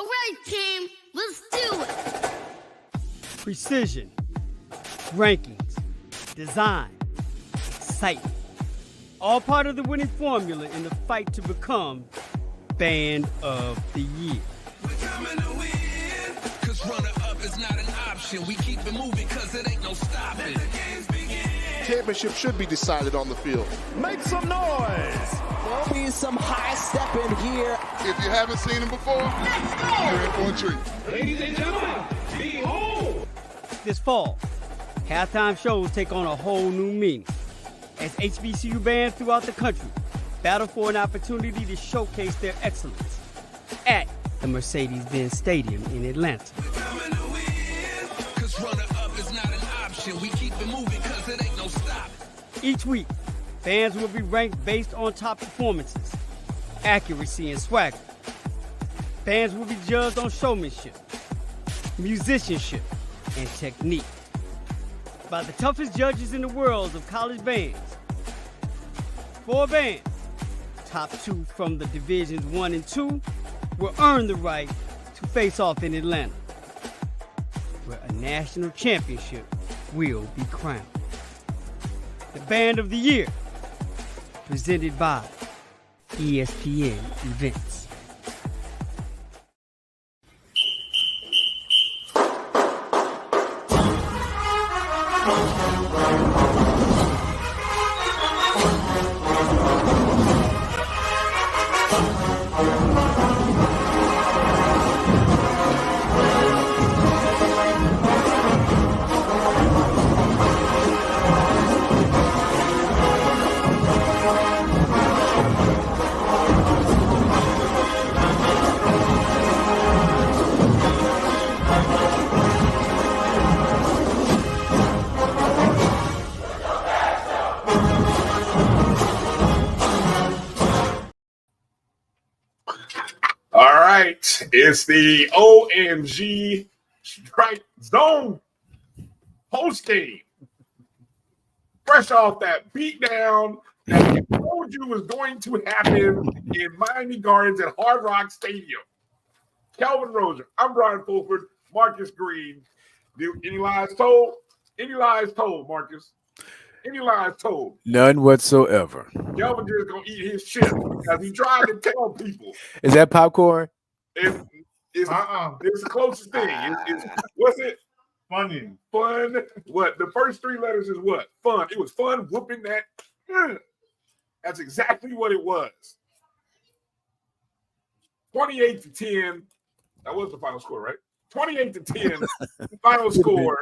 All right, team, let's do it. Precision, rankings, design, excitement. All part of the winning formula in the fight to become Band of the Year. We're coming to win, cause runner-up is not an option. We keep it moving cause it ain't no stopping. Let the games begin. Championship should be decided on the field. Make some noise. There'll be some high stepping here. If you haven't seen him before, you're in for a treat. Ladies and gentlemen, behold. This fall, halftime shows take on a whole new meaning as HBCU bands throughout the country battle for an opportunity to showcase their excellence at the Mercedes-Benz Stadium in Atlanta. We're coming to win, cause runner-up is not an option. We keep it moving cause it ain't no stopping. Each week, fans will be ranked based on top performances, accuracy, and swagger. Fans will be judged on showmanship, musicianship, and technique by the toughest judges in the world of college bands. 4 bands, top 2 from the divisions 1 and 2, will earn the right to face off in Atlanta, where a national championship will be crowned. The Band of the Year, presented by ESPN Events. It's the OMG StrikeZone PostGame. Fresh off that beatdown that we told you was going to happen in Miami Gardens at Hard Rock Stadium. Calvin Roser, I'm Brian Fulford, Marcus Green. Any lies told? Any lies told, Marcus? Any lies told? None whatsoever. Calvin just gonna eat his shit because he tried to tell people. Is that popcorn? It's the closest thing. It's what's it? Funny. Fun. What? The first 3 letters is what? Fun. It was fun whooping that. That's exactly what it was. 28-10. That was the final score, right? 28-10. Final score.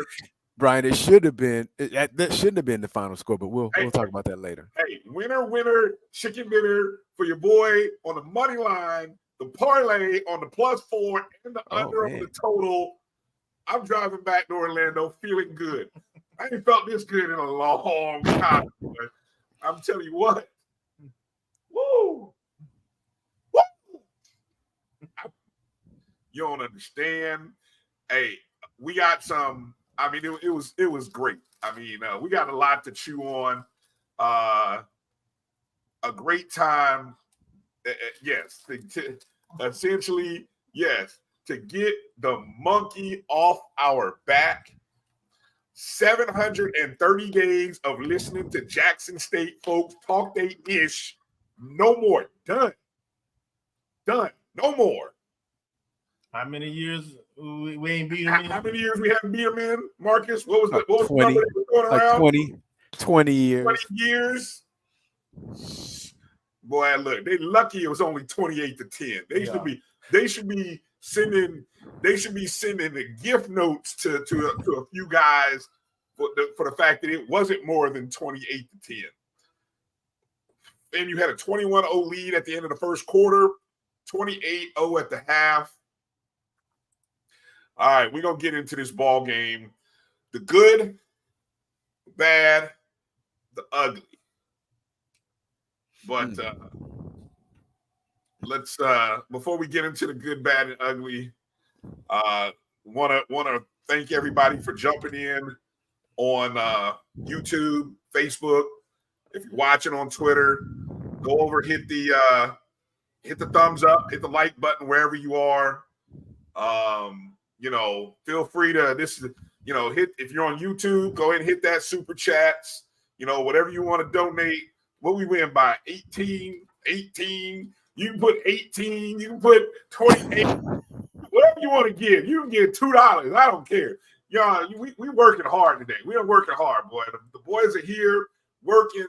Brian, it should have been. That shouldn't have been the final score, but we'll talk about that later. Hey, winner, chicken dinner for your boy on the money line. The parlay on the +4 and the under on the total. I'm driving back to Orlando feeling good. I ain't felt this good in a long time. I'm telling you what. Woo! Woo! You don't understand. Hey, we got some. I mean, it was great. I mean, we got a lot to chew on. A great time. Yes, essentially, yes, to get the monkey off our back. 730 days of listening to Jackson State folks talk they ish. No more. Done. No more. How many years we ain't beat them in? How many years we haven't beat them in, Marcus? What was the 20, number that was going around? 20 years. 20 years. Boy, look, they lucky it was only 28-10. They should be sending the gift notes to a few guys for the fact that it wasn't more than 28-10. And you had a 21-0 lead at the end of the first quarter, 28-0 at the half. All right, we're gonna get into this ball game. The good, the bad, the ugly. But let's before we get into the good, bad, and ugly, wanna thank everybody for jumping in on YouTube, Facebook. If you're watching on Twitter, go over, hit the thumbs up, hit the like button wherever you are. Feel free to hit if you're on YouTube, go ahead and hit that super chats. Whatever you want to donate. What we win by 18. You can put 18, you can put 28, whatever you want to give. You can give $2. I don't care. Y'all, we working hard today. We are working hard, boy. The boys are here working.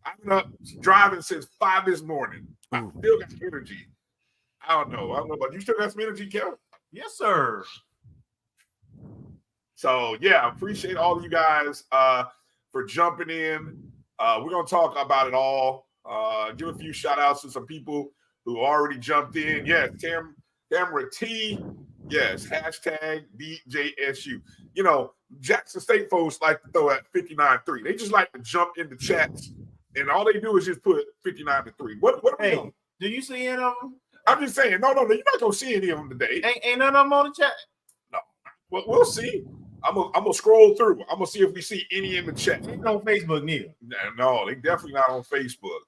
I've been up driving since 5 this morning. I still got energy. I don't know about you. Still got some energy, Kevin? Yes, sir. So yeah, appreciate all of you guys for jumping in. We're gonna talk about it all. Give a few shout outs to some people who already jumped in. Yes, Tamara T. Yes, hashtag BJSU. Jackson State folks like to throw at 59-3. They just like to jump into chats, and all they do is just put 59-3. What Hey, do you see any of them? I'm just saying, no, you're not gonna see any of them today. Ain't none of them on the chat. No, well, we'll see. I'm gonna scroll through. I'm gonna see if we see any in the chat. Ain't on Facebook neither. No, they definitely not on Facebook.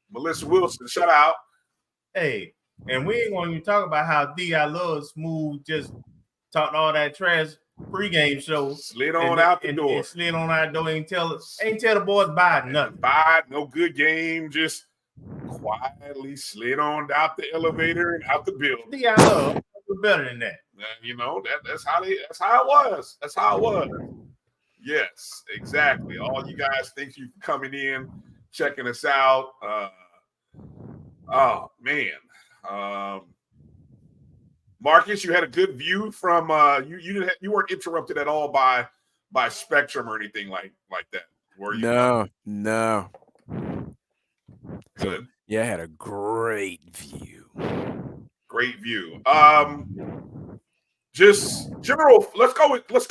Melissa Wilson, shout out. Hey, and we ain't going to even talk about how D.I. Love Smooth just talked all that trash pregame show. Slid on out the door. And slid on out the door. Ain't tell the boys bye nothing. Bye, no good game. Just quietly slid on out the elevator and out the building. D.I. Love better than that. That's how it was. That's how it was. Yes, exactly. All you guys, thank you for coming in, checking us out. Oh man. Marcus, you had a good view from you weren't interrupted at all by Spectrum or anything like that, were you? No. Good. Yeah, I had a great view. Great view. Just general. Let's go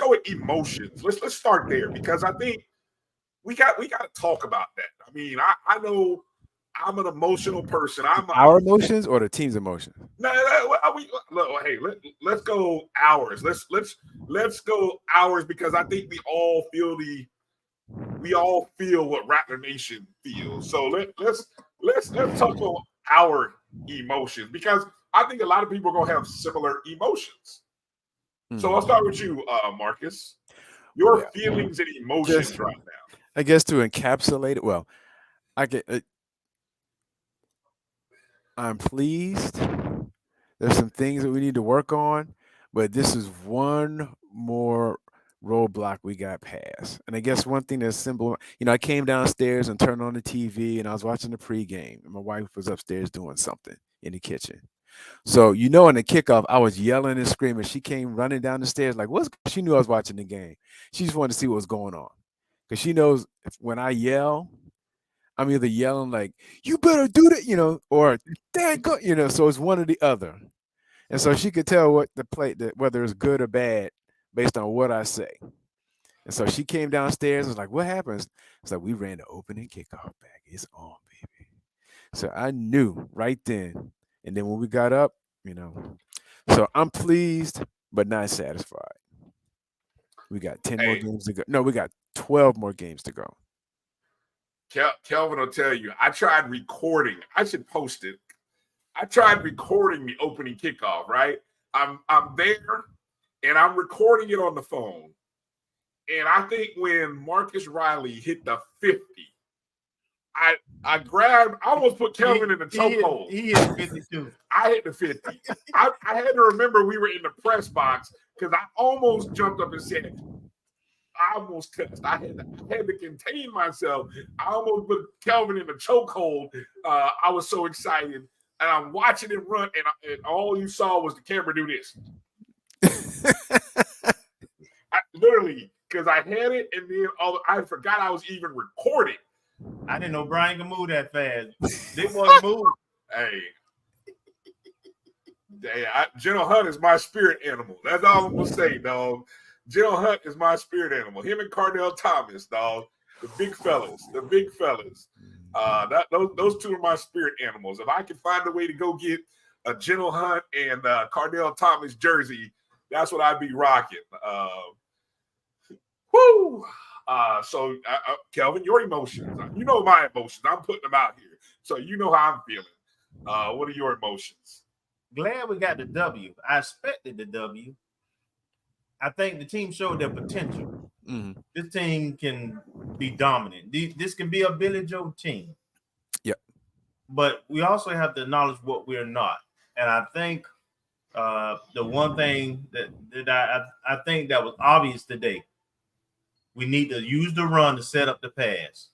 with emotions. Let's start there because I think we got to talk about that. I mean, I know I'm an emotional person. Our emotions or the team's emotions? No, hey, let's go ours. Let's go ours because I think we all feel what Rattler Nation feels. So let's talk about our emotions because I think a lot of people are gonna have similar emotions. So I'll start with you, Marcus. Your feelings and emotions right now. I guess to encapsulate it, well, I'm pleased. There's some things that we need to work on, but this is one more roadblock we got past. And I guess one thing that's simple, I came downstairs and turned on the TV and I was watching the pregame and my wife was upstairs doing something in the kitchen. So, in the kickoff, I was yelling and screaming. She came running down the stairs like, she knew I was watching the game. She just wanted to see what was going on. Because she knows when I yell, I'm either yelling like, you better do that, or dang go, so it's one or the other. And so she could tell whether it's good or bad based on what I say. And so she came downstairs and was like, what happens? It's like, we ran the opening kickoff back. It's on, baby. So I knew right then. And then when we got up, so I'm pleased, but not satisfied. We got 10 more games to go. No, we got 12 more games to go. Kelvin will tell you, I tried recording. I should post it. I tried recording the opening kickoff, right? I'm there, and I'm recording it on the phone. And I think when Marcus Riley hit the 50, I almost put Kelvin in the chokehold. He hit 52. I hit the 50. I had to remember we were in the press box because I almost jumped up and said, I almost cussed. I had to contain myself. I almost put Kelvin in the chokehold. I was so excited. And I'm watching him run, and all you saw was the camera do this. Literally, because I had it, and then I forgot I was even recording. I didn't know Brian could move that fast. Didn't want to move. Hey, General Hunt is my spirit animal. That's all I'm going to say, dog. General Hunt is my spirit animal. Him and Cardell Thomas, dog. The big fellas. Those two are my spirit animals. If I can find a way to go get a General Hunt and Cardell Thomas jersey, that's what I'd be rocking. So, Kelvin, your emotions. You know my emotions. I'm putting them out here. So you know how I'm feeling. What are your emotions? glad we got the W. I expected the W. I think the team showed their potential. Mhm. This team can be dominant. This can be a Billy Joe team. Yep. But we also have to acknowledge what we're not. And I think the one thing that I think that was obvious today, we need to use the run to set up the pass.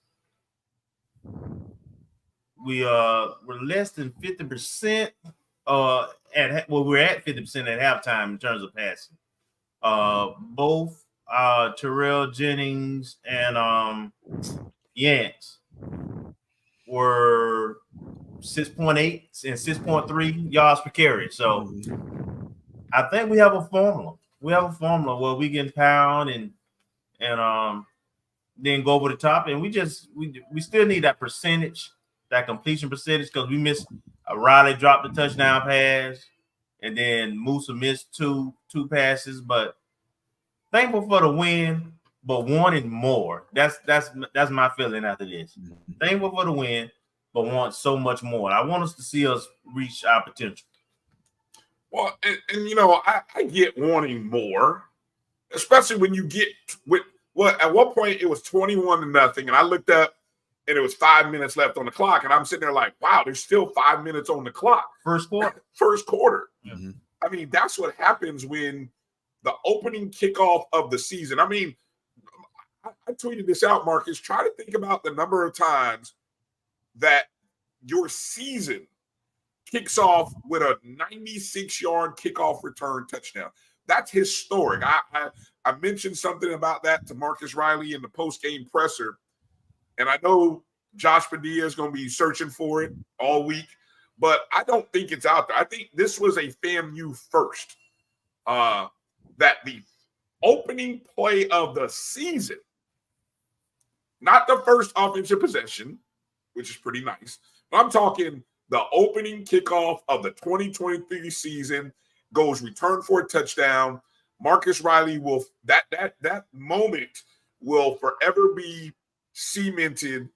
We're less than 50% we're at 50% at halftime in terms of passing. Both Terrell Jennings and Yance were 6.8 and 6.3 yards per carry. So I think we have a formula. We have a formula where we can pound and then go over the top, and we still need that percentage, that completion percentage, because we missed Riley dropped the touchdown pass, and then Musa missed two passes. But thankful for the win, but wanting more. That's my feeling after this. Thankful for the win, but want so much more. I want us to see us reach our potential. Well, and you know, I get wanting more, especially when you get with at one point it was 21-0, and I looked up and it was 5 minutes left on the clock, and I'm sitting there like, wow, there's still 5 minutes on the clock. First quarter. First quarter. Mm-hmm. I mean, that's what happens when the opening kickoff of the season. I mean, I tweeted this out, Marcus. Try to think about the number of times that your season kicks off with a 96-yard kickoff return touchdown. That's historic. I mentioned something about that to Marcus Riley in the post-game presser, and I know Josh Padilla is going to be searching for it all week, but I don't think it's out there. I think this was a FAMU first, that the opening play of the season, not the first offensive possession, which is pretty nice, but I'm talking the opening kickoff of the 2023 season goes return for a touchdown. Marcus Riley will that moment will forever be cemented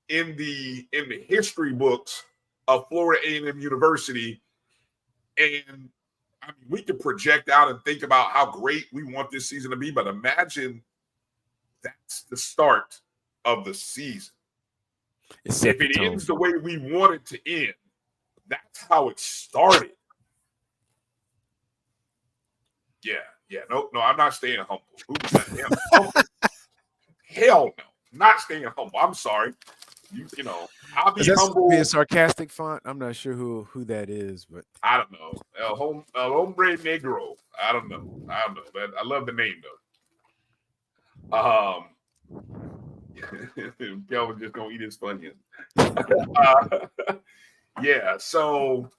in the history books of Florida A&M University. And I mean, we can project out and think about how great we want this season to be, but imagine that's the start of the season. If it ends the way we want it to end, that's how it started. Yeah. No, I'm not staying humble. Who's that? Humble. Hell no, not staying humble. I'm sorry. You know, I'll be humble. Be a sarcastic font. I'm not sure who that is, but I don't know. El Hombre Negro. I don't know. I love the name though. Kelvin's just gonna eat his Funyuns. Yeah. So,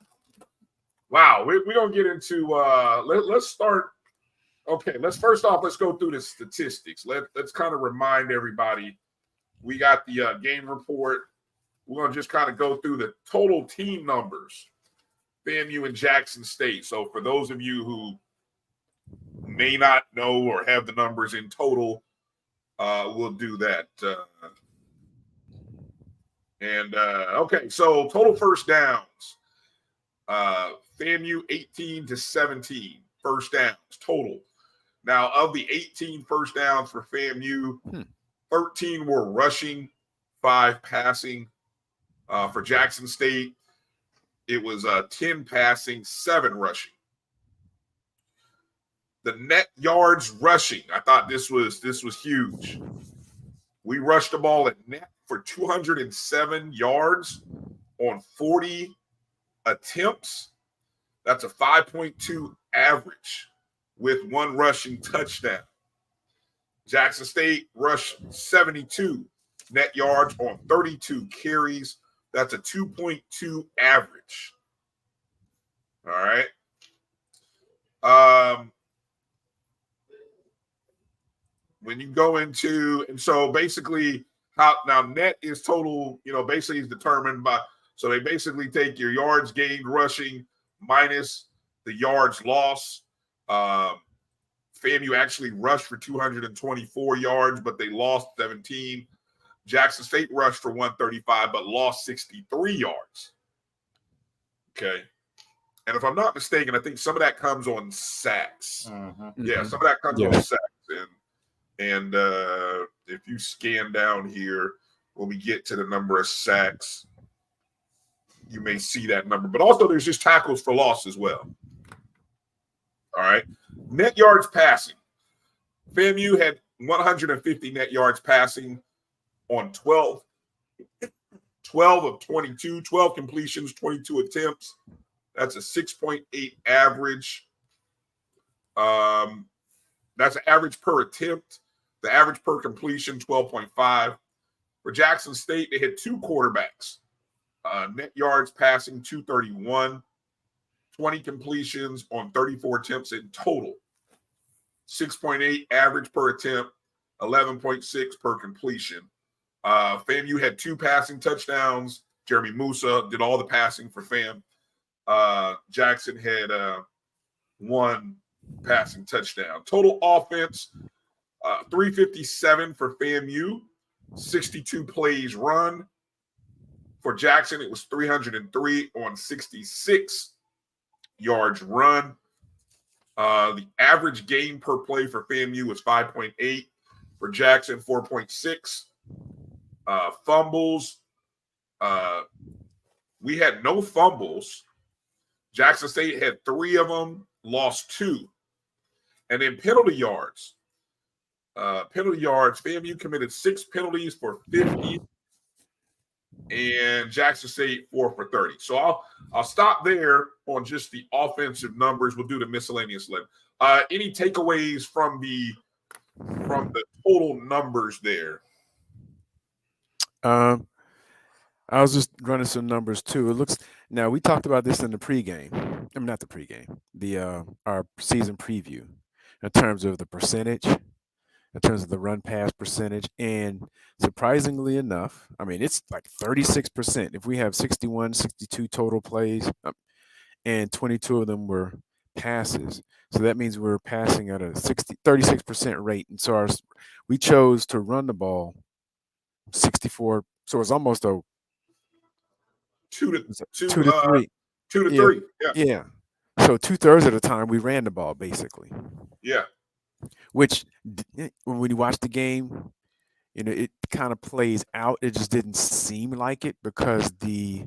wow, we're gonna get into. Let's start. Okay, let's go through the statistics. Let's kind of remind everybody. We got the game report. We're gonna just kind of go through the total team numbers, FAMU and Jackson State. So for those of you who may not know or have the numbers in total, we'll do that. Okay, so total first downs. FAMU 18 to 17 first downs total. Now, of the 18 first downs for FAMU, 13 were rushing, 5 passing. For Jackson State, it was 10 passing, 7 rushing. The net yards rushing, I thought this was huge. We rushed the ball at net for 207 yards on 40 attempts. That's a 5.2 average with 1 rushing touchdown. Jackson State rushed 72 net yards on 32 carries. That's a 2.2 average. All right. When you go into, and so basically how now net is total, basically is determined by, so they basically take your yards gained rushing minus the yards lost. FAMU actually rushed for 224 yards, but they lost 17. Jackson State rushed for 135, but lost 63 yards. Okay. And if I'm not mistaken, I think some of that comes on sacks. Mm-hmm. Yeah, some of that comes on Yeah. sacks. And if you scan down here, when we get to the number of sacks, you may see that number. But also there's just tackles for loss as well. All right. Net yards passing. FAMU had 150 net yards passing on 12 of 22, 12 completions, 22 attempts. That's a 6.8 average. That's an average per attempt. The average per completion, 12.5. For Jackson State, they had two quarterbacks. Net yards passing, 231. 20 completions on 34 attempts in total. 6.8 average per attempt, 11.6 per completion. FAMU had two passing touchdowns. Jeremy Musa did all the passing for FAM. Jackson had one passing touchdown. Total offense, 357 for FAMU, 62 plays run. For Jackson, it was 303 on 66 yards run. The average gain per play for FAMU was 5.8. For Jackson, 4.6. Fumbles. We had no fumbles. Jackson State had 3 of them, lost 2. And then penalty yards. FAMU committed 6 penalties for 50. And Jackson State 4 for 30. So I'll stop there on just the offensive numbers. We'll do the miscellaneous list. Any takeaways from the total numbers there? I was just running some numbers too. It looks now we talked about this in the pregame. I mean, not the pregame. Our season preview in terms of the percentage, in terms of the run pass percentage, and surprisingly enough, I mean it's like 36%. If we have 61, 62 total plays, and 22 of them were passes, so that means we're passing at a 36% rate, and so we chose to run the ball 64. So it's almost a 2 to 3. 2 to Yeah. 3. Yeah. Yeah. So 2/3 of the time we ran the ball basically, Yeah. which when you watch the game, it kind of plays out. It just didn't seem like it because the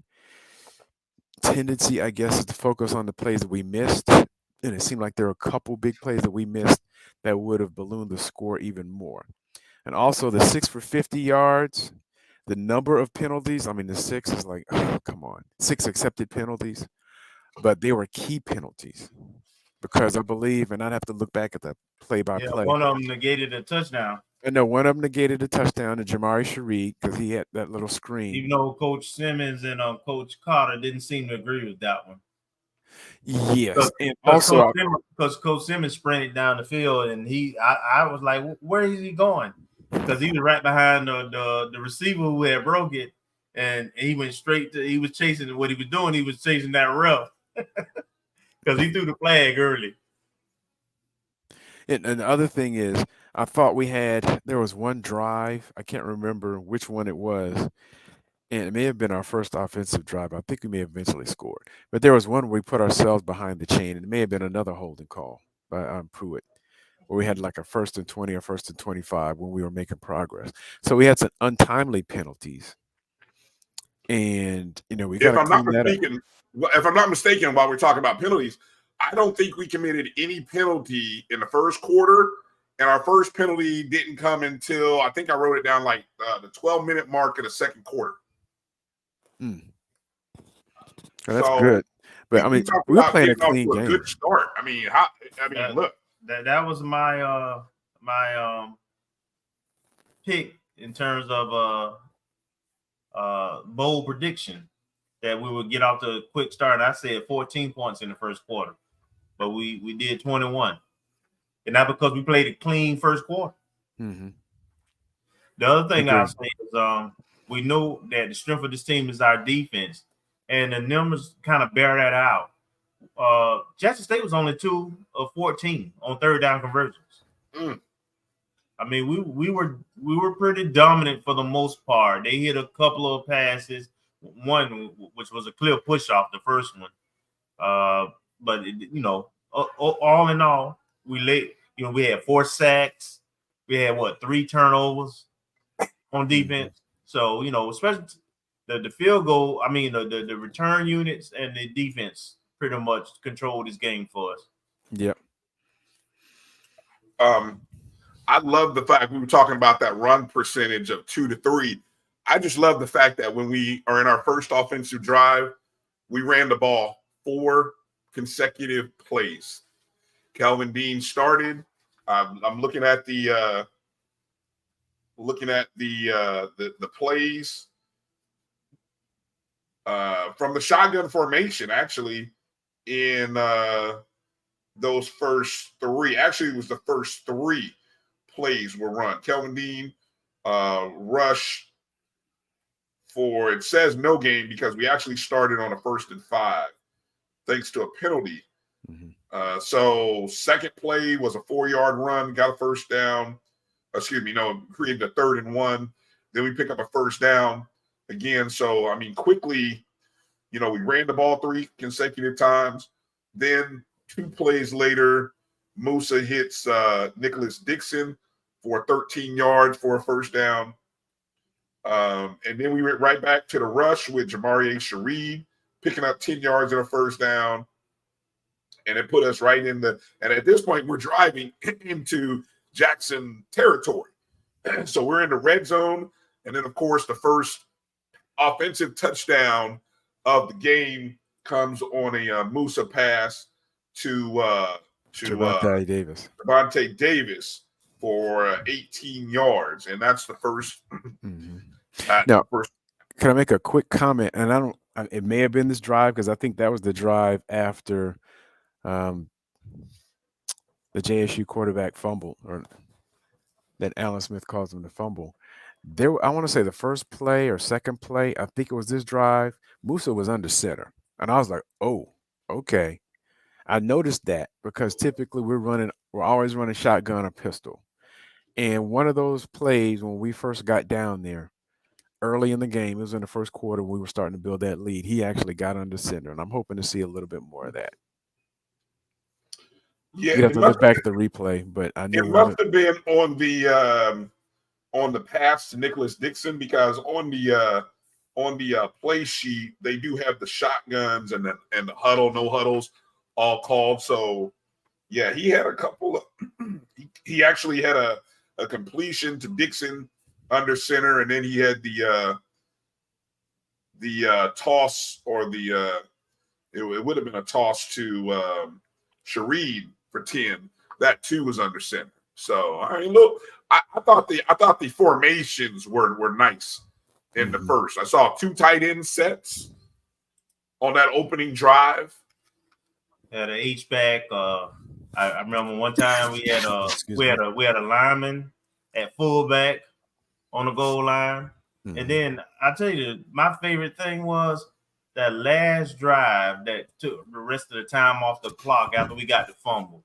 tendency, I guess, is to focus on the plays that we missed. And it seemed like there were a couple big plays that we missed that would have ballooned the score even more. And also the 6 for 50 yards, the number of penalties. I mean, the 6 is like, oh, come on, 6 accepted penalties, but they were key penalties because I believe, and I'd have to look back at the play-by-play. One of them negated a touchdown. And no, one of them negated a touchdown to Jamari Shareed because he had that little screen. Even though Coach Simmons and Coach Carter didn't seem to agree with that one. Yes, and also because Coach Simmons sprinted down the field, and I was like, where is he going? Because he was right behind the receiver who had broke it, and he went straight to. He was chasing what he was doing. He was chasing that ref because he threw the flag early. And the other thing is, I thought there was one drive. I can't remember which one it was. And it may have been our first offensive drive. I think we may have eventually scored. But there was one where we put ourselves behind the chain. And it may have been another holding call by Pruitt, where we had like a 1st and 20 or 1st and 25 when we were making progress. So we had some untimely penalties. And, we got to clean that up. If I'm not mistaken, while we're talking about penalties, I don't think we committed any penalty in the first quarter, and our first penalty didn't come until I think I wrote it down like the 12-minute mark of the second quarter. Well, that's good, but I mean, we were playing a clean game. Good start. I mean, look, that was my my pick in terms of bold prediction that we would get off to a quick start. I said 14 points in the first quarter. But we did 21. And not because we played a clean first quarter. Mm-hmm. The other thing I'll say is we know that the strength of this team is our defense. And the numbers kind of bear that out. Jackson State was only 2 of 14 on third down conversions. I mean, we were pretty dominant for the most part. They hit a couple of passes, one which was a clear push off, the first one. But all in all, we had 4 sacks. We had 3 turnovers on defense. So, especially the field goal, I mean the return units and the defense pretty much controlled this game for us. Yep. I love the fact we were talking about that run percentage of 2 to 3. I just love the fact that when we are in our first offensive drive, we ran the ball 4 consecutive plays. Kelvin Dean started. I'm looking at the plays from the shotgun formation. Actually, in those first 3, actually it was the first 3 plays were run. Kelvin Dean rush for, it says no gain because we actually started on a 1st and 5 thanks to a penalty. So second play was a 4-yard run, got a first down. Created a 3rd and 1. Then we pick up a first down again. So, I mean, quickly, we ran the ball 3 consecutive times. Then 2 plays later, Musa hits Nicholas Dixon for 13 yards for a first down. And then we went right back to the rush with Jamarie Shareed picking up 10 yards and a first down. And it put us right in and at this point, we're driving into Jackson territory. So we're in the red zone. And then, of course, the first offensive touchdown of the game comes on a Musa pass to Javonte Davis. Javonte Davis for 18 yards. And that's the first. Now, can I make a quick comment? And it may have been this drive because I think that was the drive after the JSU quarterback fumble, or that Alan Smith calls him the fumble. I want to say the first play or second play, I think it was this drive, Musa was under center. And I was like, oh, okay. I noticed that because typically we're always running shotgun or pistol. And one of those plays when we first got down there, early in the game, it was in the first quarter, we were starting to build that lead. He actually got under center, and I'm hoping to see a little bit more of that. Yeah, you have to look back at the replay, but I knew it must have been on the pass to Nicholas Dixon because on the play sheet they do have the shotguns and the huddle, no huddles all called. So yeah, he had a couple of he actually had a completion to Dixon under center, and then he had the toss or it would have been a toss to Shareed for 10. That too was under center. So I mean, look, I thought the formations were nice in the first. I saw 2 tight end sets on that opening drive. Had an H-back. I remember one time we had a lineman at fullback on the goal line. And then I tell you, my favorite thing was that last drive that took the rest of the time off the clock after we got the fumble.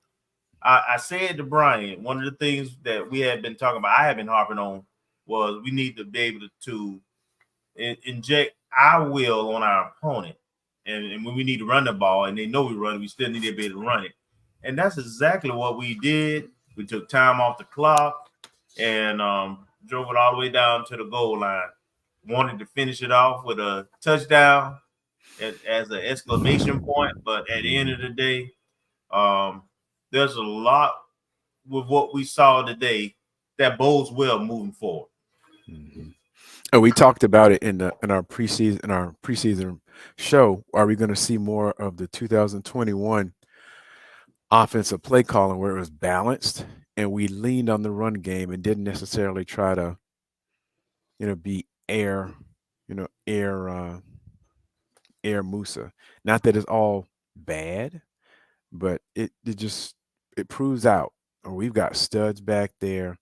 I said to Brian, one of the things that we had been talking about, I had been harping on, was we need to be able to inject our will on our opponent. And when we need to run the ball and they know we run it, we still need to be able to run it. And that's exactly what we did. We took time off the clock and drove it all the way down to the goal line. Wanted to finish it off with a touchdown as an exclamation point. But at the end of the day, there's a lot with what we saw today that bodes well moving forward. And we talked about it in our preseason show. Are we going to see more of the 2021 offensive play calling where it was balanced and we leaned on the run game and didn't necessarily try to, be air Musa? Not that it's all bad, but it proves out. Or we've got studs back there.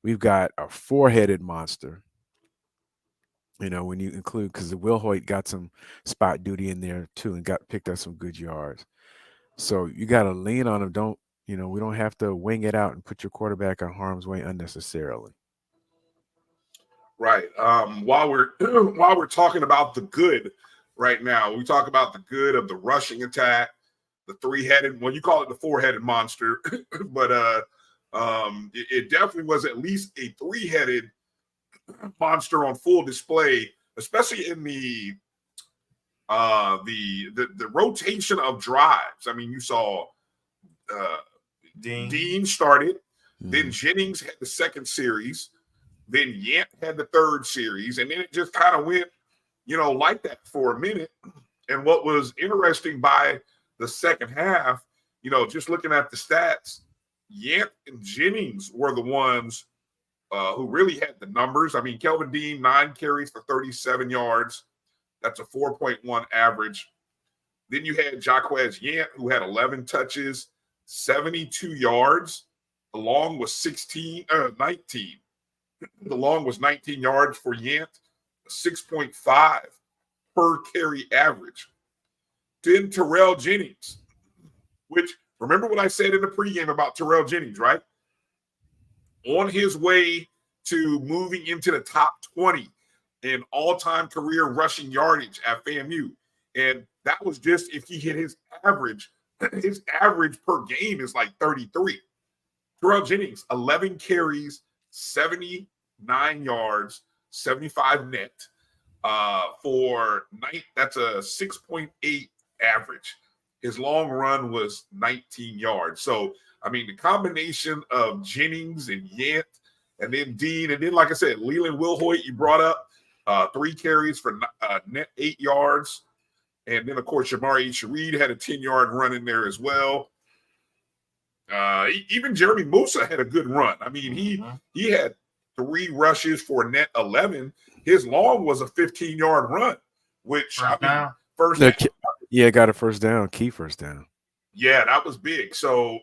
We've got a 4-headed monster. When you include, because the Will Hoyt got some spot duty in there too and picked up some good yards. So you got to lean on them. We don't have to wing it out and put your quarterback in harm's way unnecessarily. Right. While we're talking about the good right now. We talk about the good of the rushing attack, the three-headed, well, you call it the four-headed monster, but it definitely was at least a three-headed monster on full display, especially in the rotation of drives. I mean, you saw Dean started, then Jennings had the second series, then Yant had the third series, and then it just kind of went, like that for a minute. And what was interesting by the second half, just looking at the stats, Yant and Jennings were the ones who really had the numbers. I mean, Kelvin Dean, 9 carries for 37 yards. That's a 4.1 average. Then you had Jaquez Yant, who had 11 touches, 72 yards. The long was 19. The long was 19 yards for Yant, 6.5 per carry average. Then Terrell Jennings, which, remember what I said in the pregame about Terrell Jennings, right? On his way to moving into the top 20 in all-time career rushing yardage at FAMU. And that was just if he hit his average. His average per game is like 33. Terrell Jennings, 11 carries, 79 yards, 75 net for night. That's a 6.8 average. His long run was 19 yards. So, I mean, the combination of Jennings and Yant and then Dean, and then, like I said, Leland Wilhoit, you brought up 3 carries for net 8 yards. And then, of course, Shamari Shareed had a 10-yard run in there as well. Even Jeremy Musa had a good run. I mean, he had 3 rushes for net 11. His long was a 15-yard run, which first down. Yeah, got a first down, key first down. Yeah, that was big. So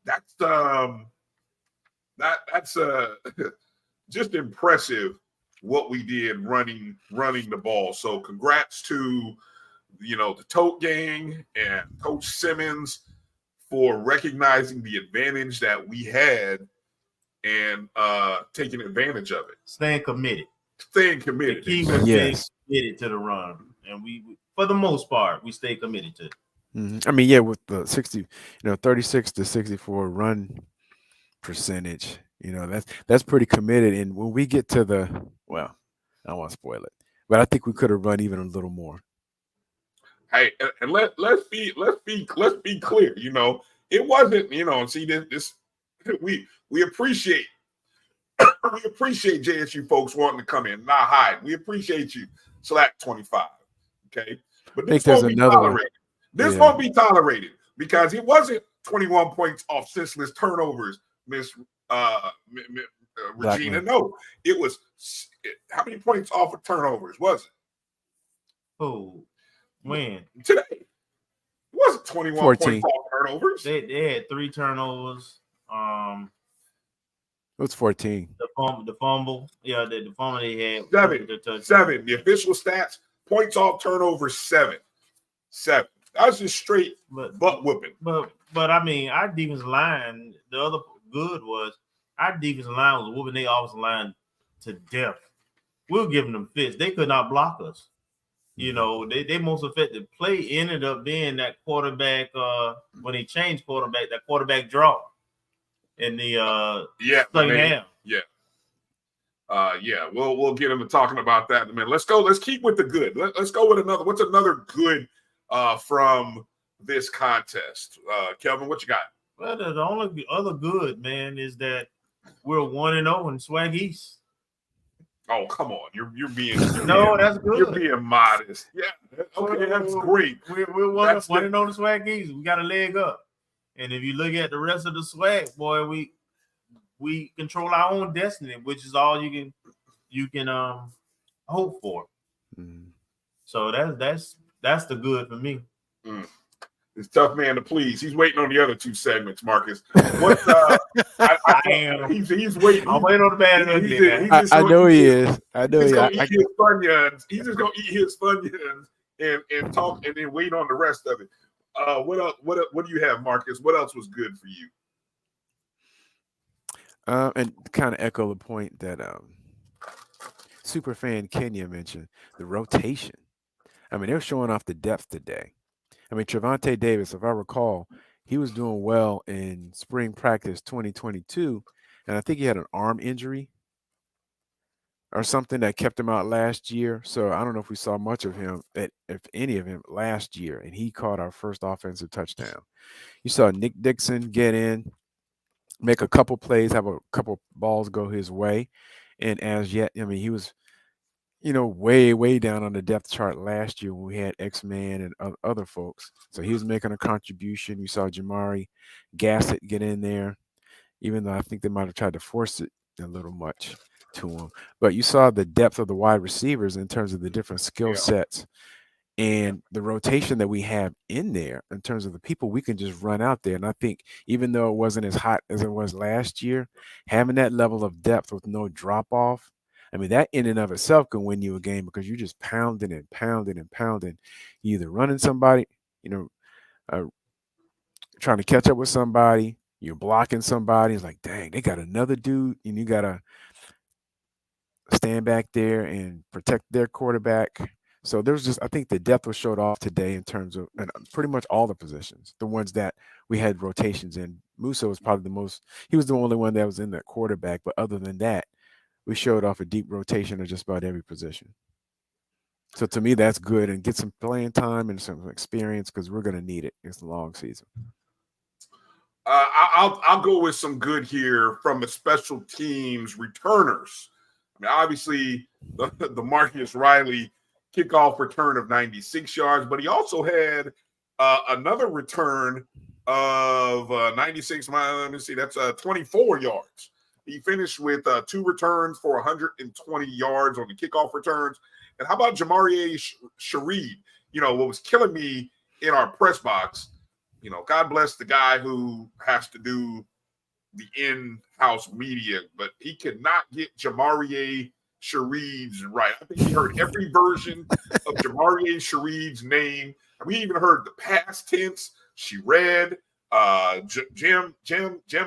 that's just impressive what we did running the ball. So congrats to the Tote Gang and Coach Simmons for recognizing the advantage that we had and taking advantage of it. Staying committed. The key was staying committed to the run. And we, for the most part, we stayed committed to it. I mean, yeah, with the 36 to 64 run percentage, that's pretty committed. And when we get to I don't want to spoil it, but I think we could have run even a little more. Hey, and let's be clear. It wasn't. See this. We appreciate JSU folks wanting to come in, not hide. We appreciate you. Slack 25. Okay, but this won't be tolerated. This won't be tolerated because it wasn't 21 points off senseless turnovers, Miss Regina. No, it was how many points off of turnovers was it? Oh, when? Today. It wasn't 21 14 points off turnovers. They had 3 turnovers. It was 14. The fumble. Yeah, the fumble they had. 7. The official stats, points off turnovers, 7. That was just straight butt whooping. But I mean, our defensive line, the other good was our defensive line was whooping their offensive line to death. We were giving them fits. They could not block us. They most effective play ended up being that quarterback when they changed quarterback, that quarterback draw in the second half. We'll get into talking about that in a minute. Let's go. Let's keep with the good. Let's go with another. What's another good from this contest? Kelvin, what you got? Well, the only other good, man, is that we're 1-0 in Swag East. Oh, come on. You're being that's good. You're being modest. Yeah. Okay, that's great. We're 1-0 in the Swag East. We got a leg up. And if you look at the rest of the swag, boy, we control our own destiny, which is all you can hope for. So that's the good for me. It's tough man to please. He's waiting on the other 2 segments, Marcus. What's he's waiting. I'm waiting on the bad and ugly. I know he is. I know he's he gonna eat his Funyuns. He's just gonna eat his Funyuns and talk and then wait on the rest of it. What else? What do you have, Marcus? What else was good for you? And kind of echo the point that Superfan Kenya mentioned, the rotation. I mean, they were showing off the depth today. I mean, Trevante Davis, if I recall, he was doing well in spring practice 2022, and I think he had an arm injury or something that kept him out last year. So I don't know if we saw much of him, if any of him, last year, and he caught our first offensive touchdown. You saw Nick Dixon get in, make a couple plays, have a couple balls go his way, and as yet, I mean, he was, way down on the depth chart last year when we had X-Man and other folks. So he was making a contribution. You saw Jamari Gassett get in there, even though I think they might have tried to force it a little much to him. But you saw the depth of the wide receivers in terms of the different skill sets and the rotation that we have in there in terms of the people we can just run out there. And I think even though it wasn't as hot as it was last year, having that level of depth with no drop off, I mean, that in and of itself can win you a game because you're just pounding and pounding and pounding. You're either running somebody, trying to catch up with somebody, you're blocking somebody. It's like, dang, they got another dude, and you got to stand back there and protect their quarterback. So there's just, I think the depth was showed off today in terms of and pretty much all the positions, the ones that we had rotations in. Musa was probably he was the only one that was in that quarterback. But other than that, we showed off a deep rotation of just about every position. So to me, that's good, and get some playing time and some experience because we're going to need it. It's a long season. I'll go with some good here from the special teams returners. I mean, obviously, the Marcus Riley kickoff return of 96 yards, but he also had another return of 96. Let me see, that's 24 yards. He finished with 2 returns for 120 yards on the kickoff returns. And how about Jamari Shareed? What was killing me in our press box, God bless the guy who has to do the in-house media, but he could not get Jamari Shareed's right. I think he heard every version of Jamari Shareed's name. We even heard the past tense. She read Jim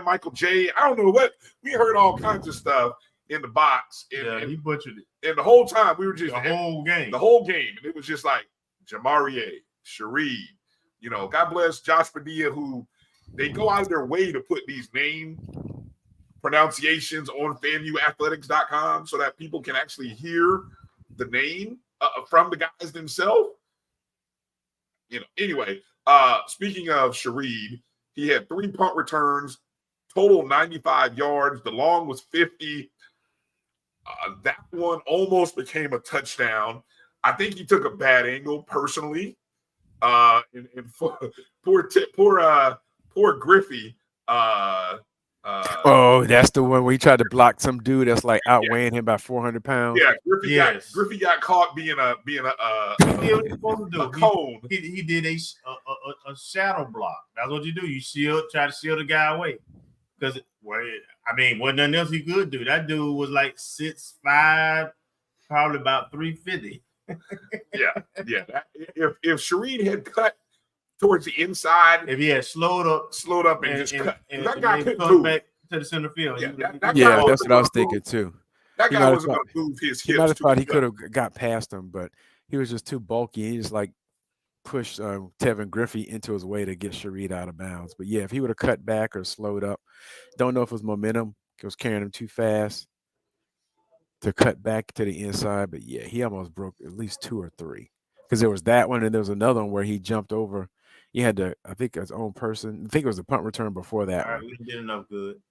Michael J. I don't know what. We heard all kinds of stuff in the box. And he butchered it. And the whole time we were just the whole game. And it was just like Jamari Shareed. God bless Josh Padilla, who they go out of their way to put these name pronunciations on FAMUathletics.com so that people can actually hear the name from the guys themselves. Anyway, speaking of Shareed, he had 3 punt returns, total 95 yards. The long was 50. That one almost became a touchdown. I think he took a bad angle personally. And poor Griffey. That's the one where he tried to block some dude that's like outweighing him by 400 pounds. Yeah, Griffey got caught being a cone. He did a shadow block. That's what you do. You try to shield the guy away. Because wasn't nothing else he could do. That dude was like 6'5", probably about 350. Yeah. If Shareed had cut towards the inside, if he had slowed up and just cut, that guy couldn't move back to the center field. That's what I was thinking too. That guy wasn't going to move his hips. He might have thought he could have got past him, but he was just too bulky. He just pushed Tevin Griffey into his way to get Shareed out of bounds. But yeah, if he would have cut back or slowed up, don't know if it was momentum. It was carrying him too fast to cut back to the inside. But yeah, he almost broke at least 2 or 3 because there was that one and there was another one where he jumped over. He had to, I think, his own person. I think it was a punt return before that. All right, we did enough good.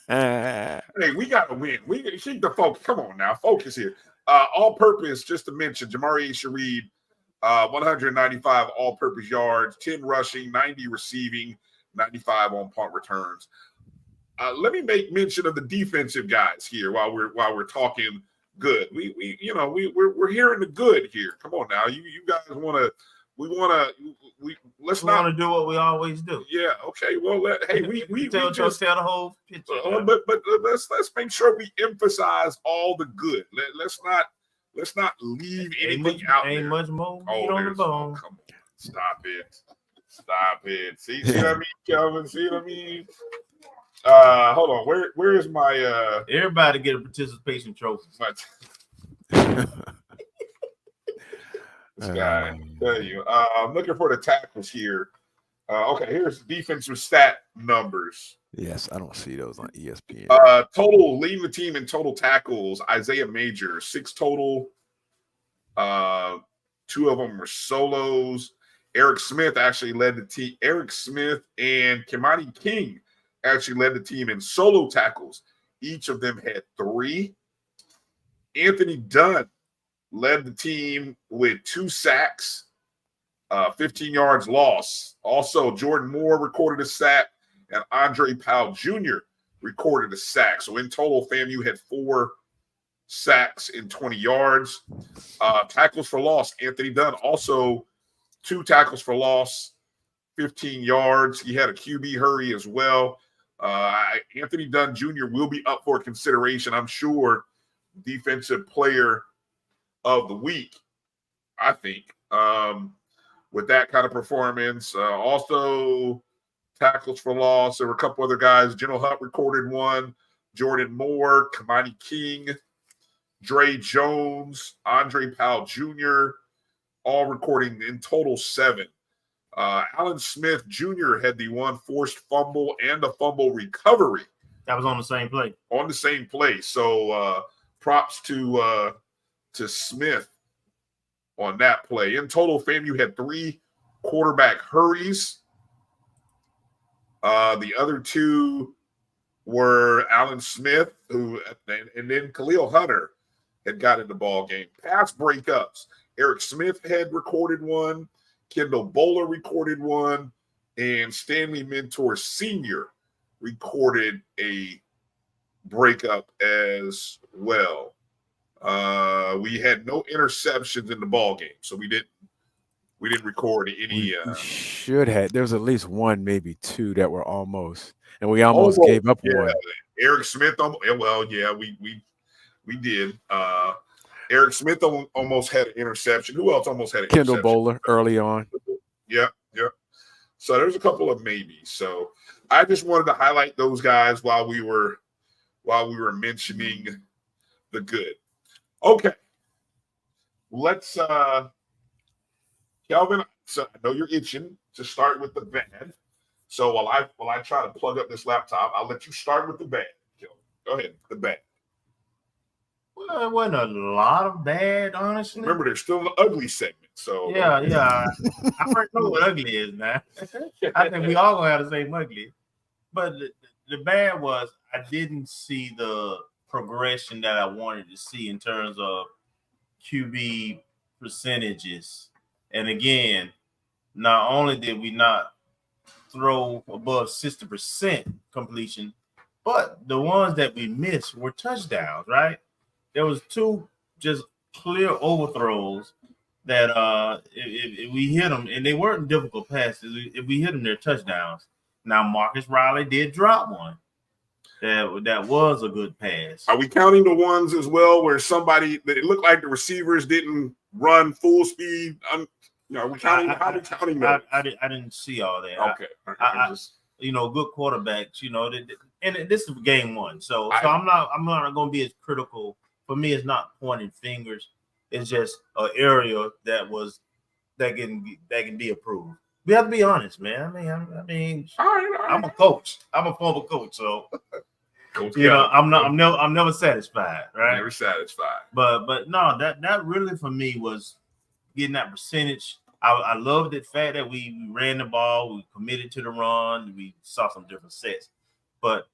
Hey, we got to win. We keep the focus. Come on now, focus here. All-purpose, just to mention, Jamari Shareed, 195 all-purpose yards, 10 rushing, 90 receiving, 95 on punt returns. Let me make mention of the defensive guys here while we're talking good. We're hearing the good here. Come on now, you guys want to. We want to do what we always do. Yeah. Okay. Well, we tell the whole picture. But let's make sure we emphasize all the good. Let's not leave anything out there. Ain't much more meat on the bone. Come on. Stop it. See what I mean, Kelvin? See what I mean? Hold on. Where is my everybody get a participation trophy. This guy, I tell you. I'm looking for the tackles here. Okay, here's defensive stat numbers. Yes, I don't see those on ESPN. Total leading the team in total tackles. Isaiah Major, 6 total. 2 of them were solos. Eric Smith actually led the team. Eric Smith and Kimani King actually led the team in solo tackles. Each of them had 3. Anthony Dunn led the team with 2 sacks, 15 yards lost. Also, Jordan Moore recorded a sack, and Andre Powell Jr. recorded a sack. So in total, FAMU had 4 sacks in 20 yards. Tackles for loss, Anthony Dunn also 2 tackles for loss, 15 yards. He had a QB hurry as well. Anthony Dunn Jr. will be up for consideration, I'm sure, defensive player of the week, I think, with that kind of performance. Also, tackles for loss. There were a couple other guys. General Hunt recorded 1. Jordan Moore, Kamani King, Dre Jones, Andre Powell Jr., all recording in total 7. Alan Smith Jr. had the 1 forced fumble and a fumble recovery. That was on the same play. On the same play. So props to Smith on that play. In total, FAMU had 3 quarterback hurries. The other 2 were Alan Smith, and then Khalil Hunter had got in the ball game. Pass breakups. Eric Smith had recorded 1. Kendall Bowler recorded 1. And Stanley Mentor Sr. recorded a breakup as well. We had no interceptions in the ball game, so we didn't record any. We should have. There was at least 1, maybe 2 that were almost, and we almost gave up 1. Eric Smith. We did. Eric Smith almost had an interception. Who else almost had an Kendall interception? Bowler early on. Yep. So there's a couple of maybes. So I just wanted to highlight those guys while we were mentioning the good. Okay. Let's Kelvin, so I know you're itching to start with the bad. So while I try to plug up this laptop, I'll let you start with the bad. Kelvin. Go ahead, the bad. Well, it wasn't a lot of bad, honestly. Remember, there's still an ugly segment. So Yeah. I already know what ugly is, man. I think we all gonna have the same ugly. But the bad was I didn't see the progression that I wanted to see in terms of QB percentages. And again, not only did we not throw above 60% completion, but the ones that we missed were touchdowns, right? There was 2 just clear overthrows that if we hit them, and they weren't difficult passes, if we hit them, they're touchdowns. Now, Marcus Riley did drop one. That was a good pass. Are we counting the ones as well where it looked like the receivers didn't run full speed? Are we counting? How are we counting those? I didn't see all that. Okay. Good quarterbacks. And this is game 1, so I'm not going to be as critical. For me, it's not pointing fingers. It's just an area that can be improved. We have to be honest, man. I mean, All right. I'm a coach. I'm a former coach, so Coach I'm never satisfied, right? Never satisfied. But no, that really for me was getting that percentage. I love the fact that we ran the ball, we committed to the run, we saw some different sets, but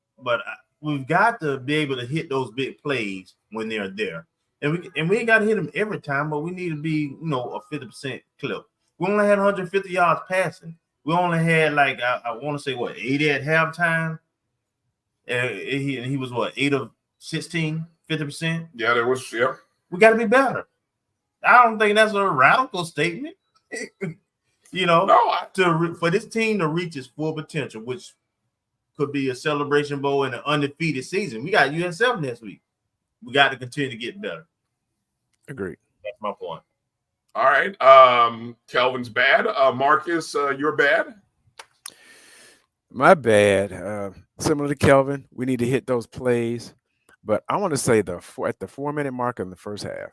we've got to be able to hit those big plays when they're there, and we ain't got to hit them every time, but we need to be a 50% clip. We only had 150 yards passing. We only had I want to say 80 at halftime. And he was 8 of 16, 50%. Yeah, there was. Yeah, we got to be better. I don't think that's a radical statement. For this team to reach its full potential, which could be a Celebration Bowl and an undefeated season. We got USF next week. We got to continue to get better. Agreed. That's my point. All right. Kelvin's bad. Marcus, you're bad. My bad. Similar to Kelvin, we need to hit those plays. But I want to say at the 4-minute mark in the first half,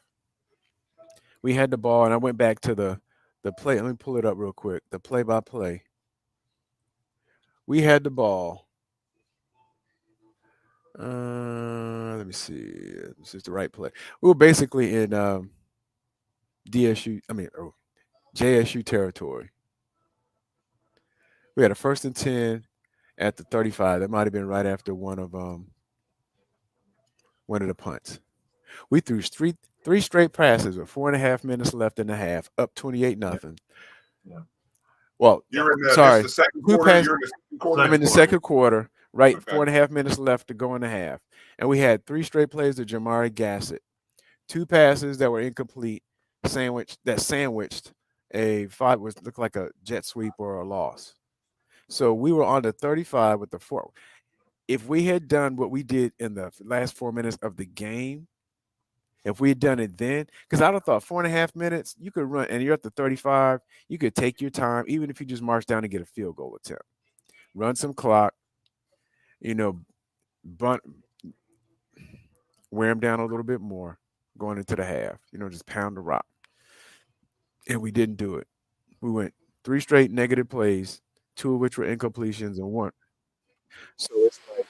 We had the ball, and I went back to the play. Let me pull it up real quick. The play-by-play. We had the ball. Let me see. This is the right play. We were basically in JSU territory. We had a 1st and 10 at the 35. That might have been right after one of the punts. We threw three straight passes with 4.5 minutes left in the half, up 28-0. Yeah. Well, You're in the, sorry. this is the second Who quarter. passed- You're in the second quarter. I'm in the second quarter, right? Okay. 4.5 minutes left to go in the half. And we had 3 straight plays to Jamari Gassett. 2 passes that were incomplete, sandwiched a 5 was looked like a jet sweep or a loss. So we were on the 35 with the 4. If we had done what we did in the last 4 minutes of the game, if we had done it then, because I'd have thought 4.5 minutes, you could run, and you're at the 35, you could take your time, even if you just march down and get a field goal attempt. Run some clock, bunt, wear them down a little bit more going into the half, just pound the rock. And we didn't do it. We went 3 straight negative plays, 2 of which were incompletions and 1. So it's like,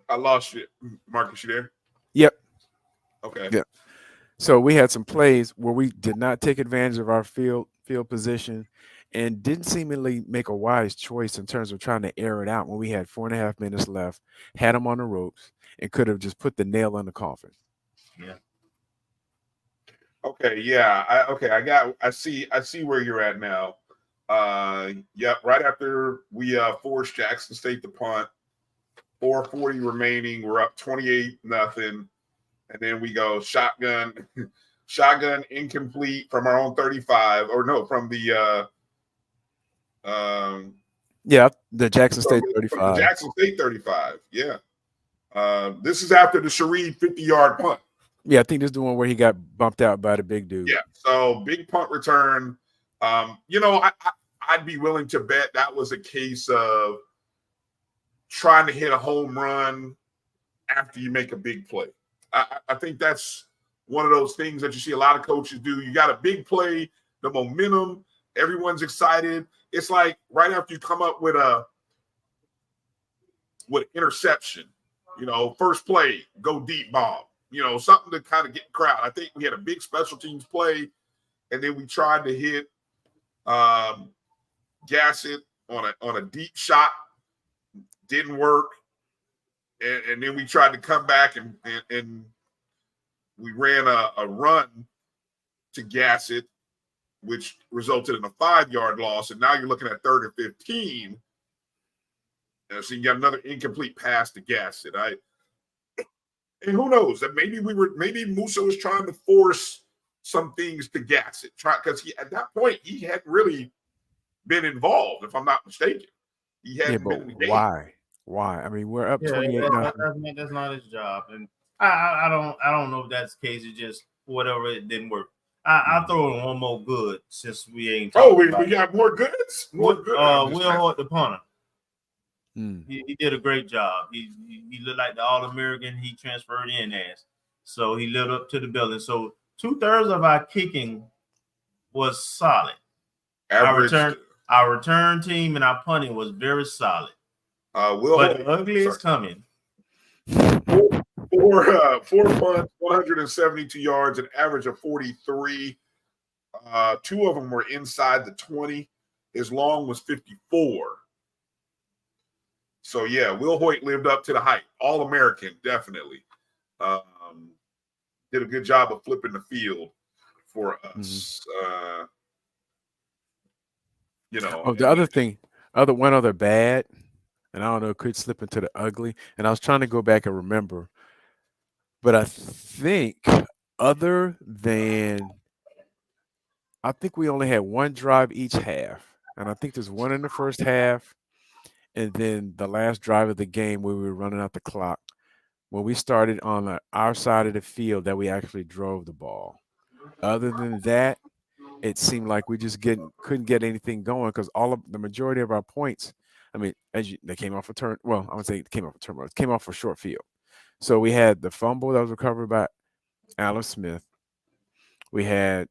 I lost you, Marcus. You there? yep. Okay. Yeah. So we had some plays where we did not take advantage of our field position and didn't seemingly make a wise choice in terms of trying to air it out when we had 4.5 minutes left, had them on the ropes, and could have just put the nail in the coffin. Yeah. Okay. Yeah. I see where you're at now. Yep. Right after we forced Jackson State to punt, 4:40 remaining. We're up 28-0, and then we go shotgun incomplete from our own 35, or no, from the the Jackson State from 35. the Jackson State 35. Yeah. This is after the Sharif 50-yard punt. Yeah, I think this is the one where he got bumped out by the big dude. Yeah. So big punt return. I'd be willing to bet that was a case of trying to hit a home run after you make a big play. I think that's one of those things that you see a lot of coaches do. You got a big play, the momentum, everyone's excited. It's like right after you come up with an interception, first play, go deep bomb, something to kind of get the crowd. I think we had a big special teams play, and then we tried to hit Gassett on a deep shot. Didn't work. And then we tried to come back and we ran a run to Gassett, which resulted in a 5-yard loss. And now you're looking at 3rd and 15. So you got another incomplete pass to Gassett. And who knows that maybe Musa was trying to force some things to Gassett, because at that point he hadn't really been involved, if I'm not mistaken. He hadn't been in the game. Why? I mean, we're up 28. That's not his job, and I don't know if that's the case. It's just whatever, it didn't work. I'll throw in one more good since we ain't. We got more goods. More good. Will Hart, the punter. Mm. He did a great job. He looked like the All-American he transferred in as. So he lived up to the billing. So 2/3 of our kicking was solid. Average. Our return team and our punting was very solid. But the ugly is coming. 4 punts, 172 yards, an average of 43. 2 of them were inside the 20. His long was 54. So, yeah, Will Hoyt lived up to the hype. All-American, definitely. Did a good job of flipping the field for us. The other thing, one other bad, and I don't know, it could slip into the ugly. And I was trying to go back and remember. But I think we only had 1 drive each half. And I think there's 1 in the first half. And then the last drive of the game where we were running out the clock, when we started on our side of the field that we actually drove the ball. Other than that, it seemed like we just couldn't get anything going because the majority of our points, I mean, they came off a turn. Well, I would say it came off a turn. It came off a short field. So we had the fumble that was recovered by Alan Smith. We had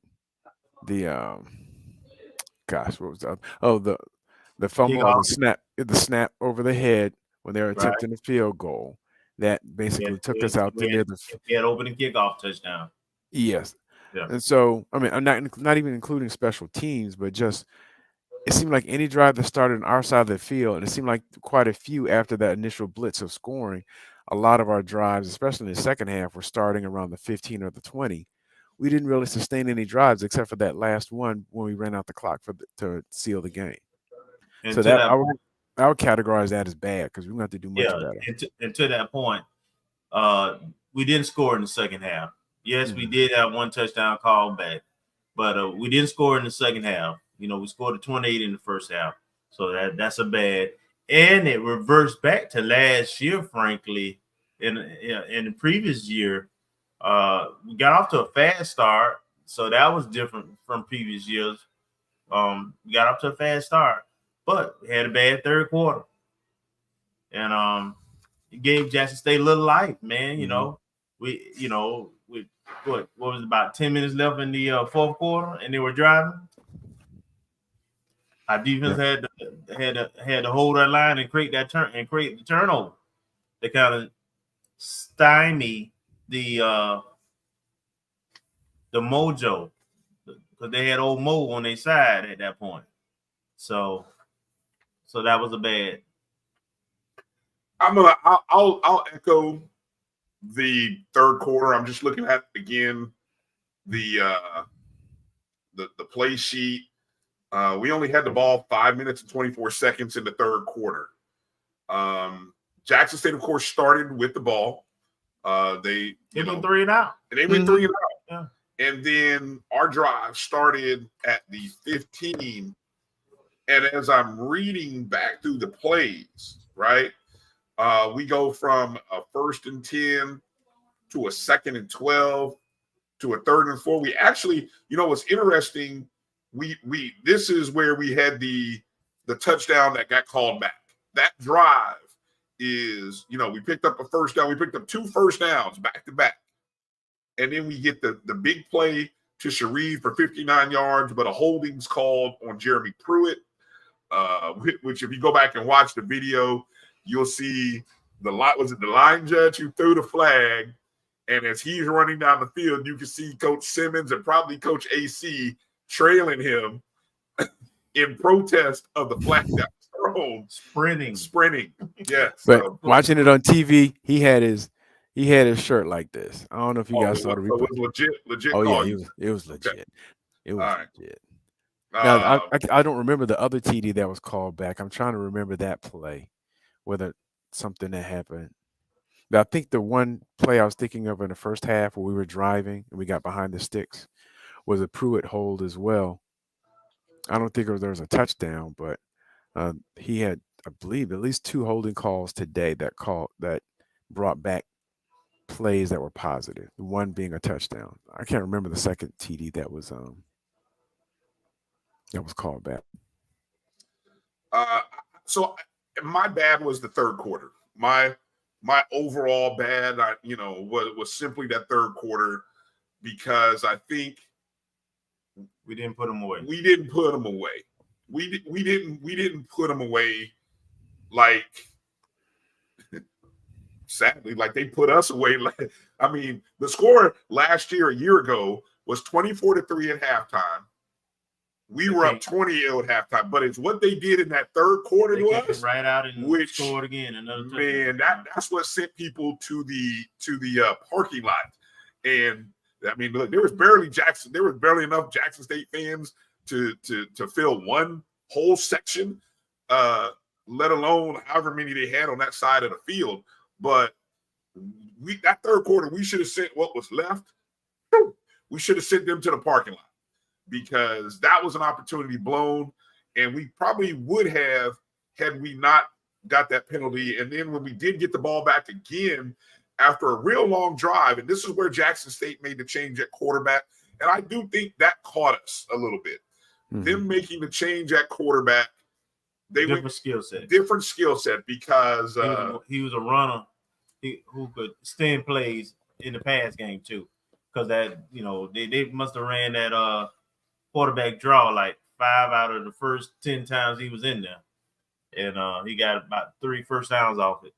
the gosh, what was that? Oh, the fumble of the snap over the head when they were Right. attempting a field goal. That basically took us out to near the He had opening kickoff touchdown. yes. Yeah. And so I mean, I'm not even including special teams, but just it seemed like any drive that started on our side of the field, and it seemed like quite a few after that initial blitz of scoring, a lot of our drives, especially in the second half, were starting around the 15 or the 20. We didn't really sustain any drives except for that last one when we ran out the clock to seal the game. And So to that that point, I would categorize that as bad because we don't have to do much better. and to that point, we didn't score in the second half. Yes, we did have one touchdown call back, but we didn't score in the second half. You know, we scored a 28 in the first half, so that's a bad. And it reverts back to last year, frankly. In the previous year, we got off to a fast start, so that was different from previous years. We got off to a fast start, but we had a bad third quarter, and it gave Jackson State a little life, man. You know, we what was it, about 10 minutes left in the fourth quarter, and they were driving. Our defense had to hold that line and create the turnover. They kind of stymie the mojo because they had old Mo on their side at that point. So that was a bad. I'll echo the third quarter. I'm just looking at again the play sheet. We only had the ball 5 minutes and 24 seconds in the third quarter. Jackson State, of course, started with the ball. They went 3 and out. And they went 3 and out. Yeah. And then our drive started at the 15. And as I'm reading back through the plays, right, we go from a 1st and 10 to a 2nd and 12 to a 3rd and 4. We actually, what's interesting, this is where we had the touchdown that got called back. That drive is, we picked up a first down. We picked up 2 first downs back to back. And then we get the big play to Sharif for 59 yards, but a holding's called on Jeremy Pruitt, which if you go back and watch the video, you'll see the line judge who threw the flag. And as he's running down the field, you can see Coach Simmons and probably Coach AC trailing him in protest of the flag that was thrown. Sprinting. Yeah. But watching it on TV, he had his shirt like this. I don't know if you guys saw the replay. It was legit. Oh yeah, it was legit. Okay. It was legit. Now, I don't remember the other TD that was called back. I'm trying to remember that play, whether something that happened. But I think the one play I was thinking of in the first half where we were driving and we got behind the sticks was a Pruitt hold as well. I don't think there was a touchdown, but he had, I believe, at least 2 holding calls today that brought back plays that were positive. The one being a touchdown. I can't remember the second TD that was called back. So my bad was the third quarter. My overall bad, was simply that third quarter because I think we didn't put them away. We didn't put them away. We didn't put them away like sadly, like they put us away. I mean, the score last year, a year ago, was 24-3 at halftime. We were up 20 at halftime, but it's what they did in that third quarter to us, right out and scored again. Man, that's what sent people to the parking lot. And I mean, look, there was barely enough Jackson State fans to fill one whole section, let alone however many they had on that side of the field. But that third quarter, we should have sent what was left. We should have sent them to the parking lot because that was an opportunity blown, and we probably would have had we not got that penalty. And then when we did get the ball back again after a real long drive, and this is where Jackson State made the change at quarterback, and I do think that caught us a little bit. Mm-hmm. Them making the change at quarterback, different skill set because he was a runner. who could extend plays in the pass game too, because that they must have ran that quarterback draw like 5 out of the first 10 times he was in there, and he got about 3 first downs off it.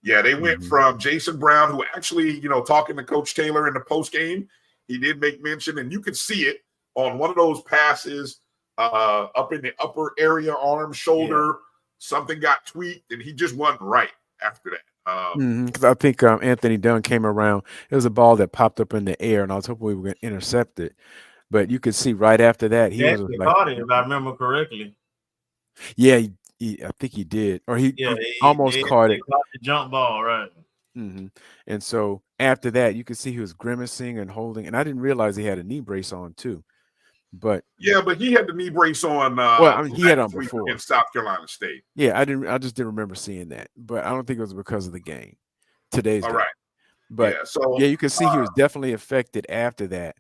Yeah, they went from Jason Brown, who actually, talking to Coach Taylor in the post game, he did make mention, and you could see it on one of those passes up in the upper area, arm, shoulder. Something got tweaked, and he just wasn't right after that. Because I think Anthony Dunn came around. It was a ball that popped up in the air, and I was hoping we were going to intercept it. But you could see right after that, he was like, caught it, if I remember correctly. Yeah, I think he did, or he almost caught it. Caught the jump ball, right? And so after that, you could see he was grimacing and holding, and I didn't realize he had a knee brace on too. But but he had the knee brace on. He had on before in South Carolina State. Yeah, I just didn't remember seeing that, but I don't think it was because of the game. Today's game. Right. But you can see he was definitely affected after that,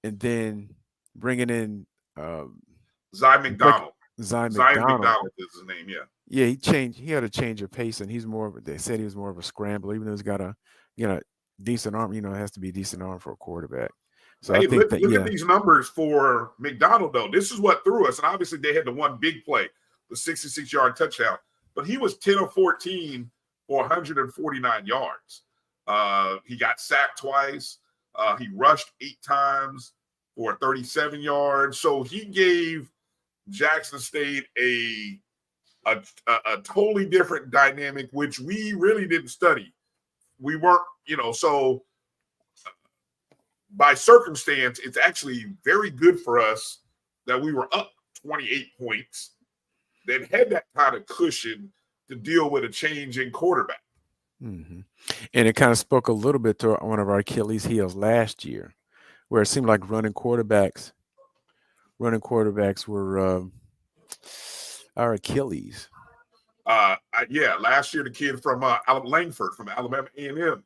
and then bringing in Zy McDonald. Zy McDonald is his name. Yeah, he changed. He had a change of pace, and he's more. They said he was more of a scrambler, even though he's got a decent arm. It has to be a decent arm for a quarterback. So I think look at these numbers for McDonald, though. This is what threw us. And obviously, they had the one big play, the 66-yard touchdown. But he was 10 of 14 for 149 yards. He got sacked twice. He rushed 8 times for 37 yards. So he gave Jackson State a totally different dynamic, which we really didn't study. We weren't, so by circumstance, it's actually very good for us that we were up 28 points, that had that kind of cushion to deal with a change in quarterback. And it kind of spoke a little bit to one of our Achilles heels last year, where it seemed like running quarterbacks were our Achilles. Last year the kid from Langford from Alabama A&M.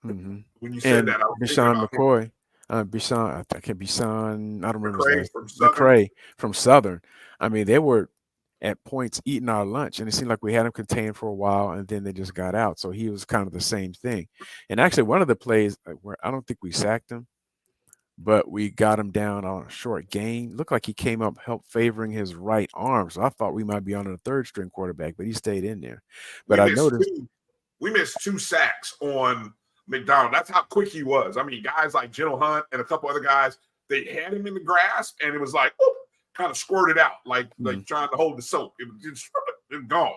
When you said that, I was Bishan McCoy. Bishan, I can't Bishan. I don't remember his name. McCray from Southern. I mean, they were at points eating our lunch, and it seemed like we had him contained for a while, and then they just got out. So he was kind of the same thing. And actually, one of the plays where I don't think we sacked him, but we got him down on a short gain. Looked like he came up, helped favoring his right arm. So I thought we might be on a third string quarterback, but he stayed in there. But I noticed we missed 2 sacks on McDonald. That's how quick he was. I mean, guys like General Hunt and a couple other guys, they had him in the grass, and it was like, whoop, kind of squirted out, like trying to hold the soap. It was just gone,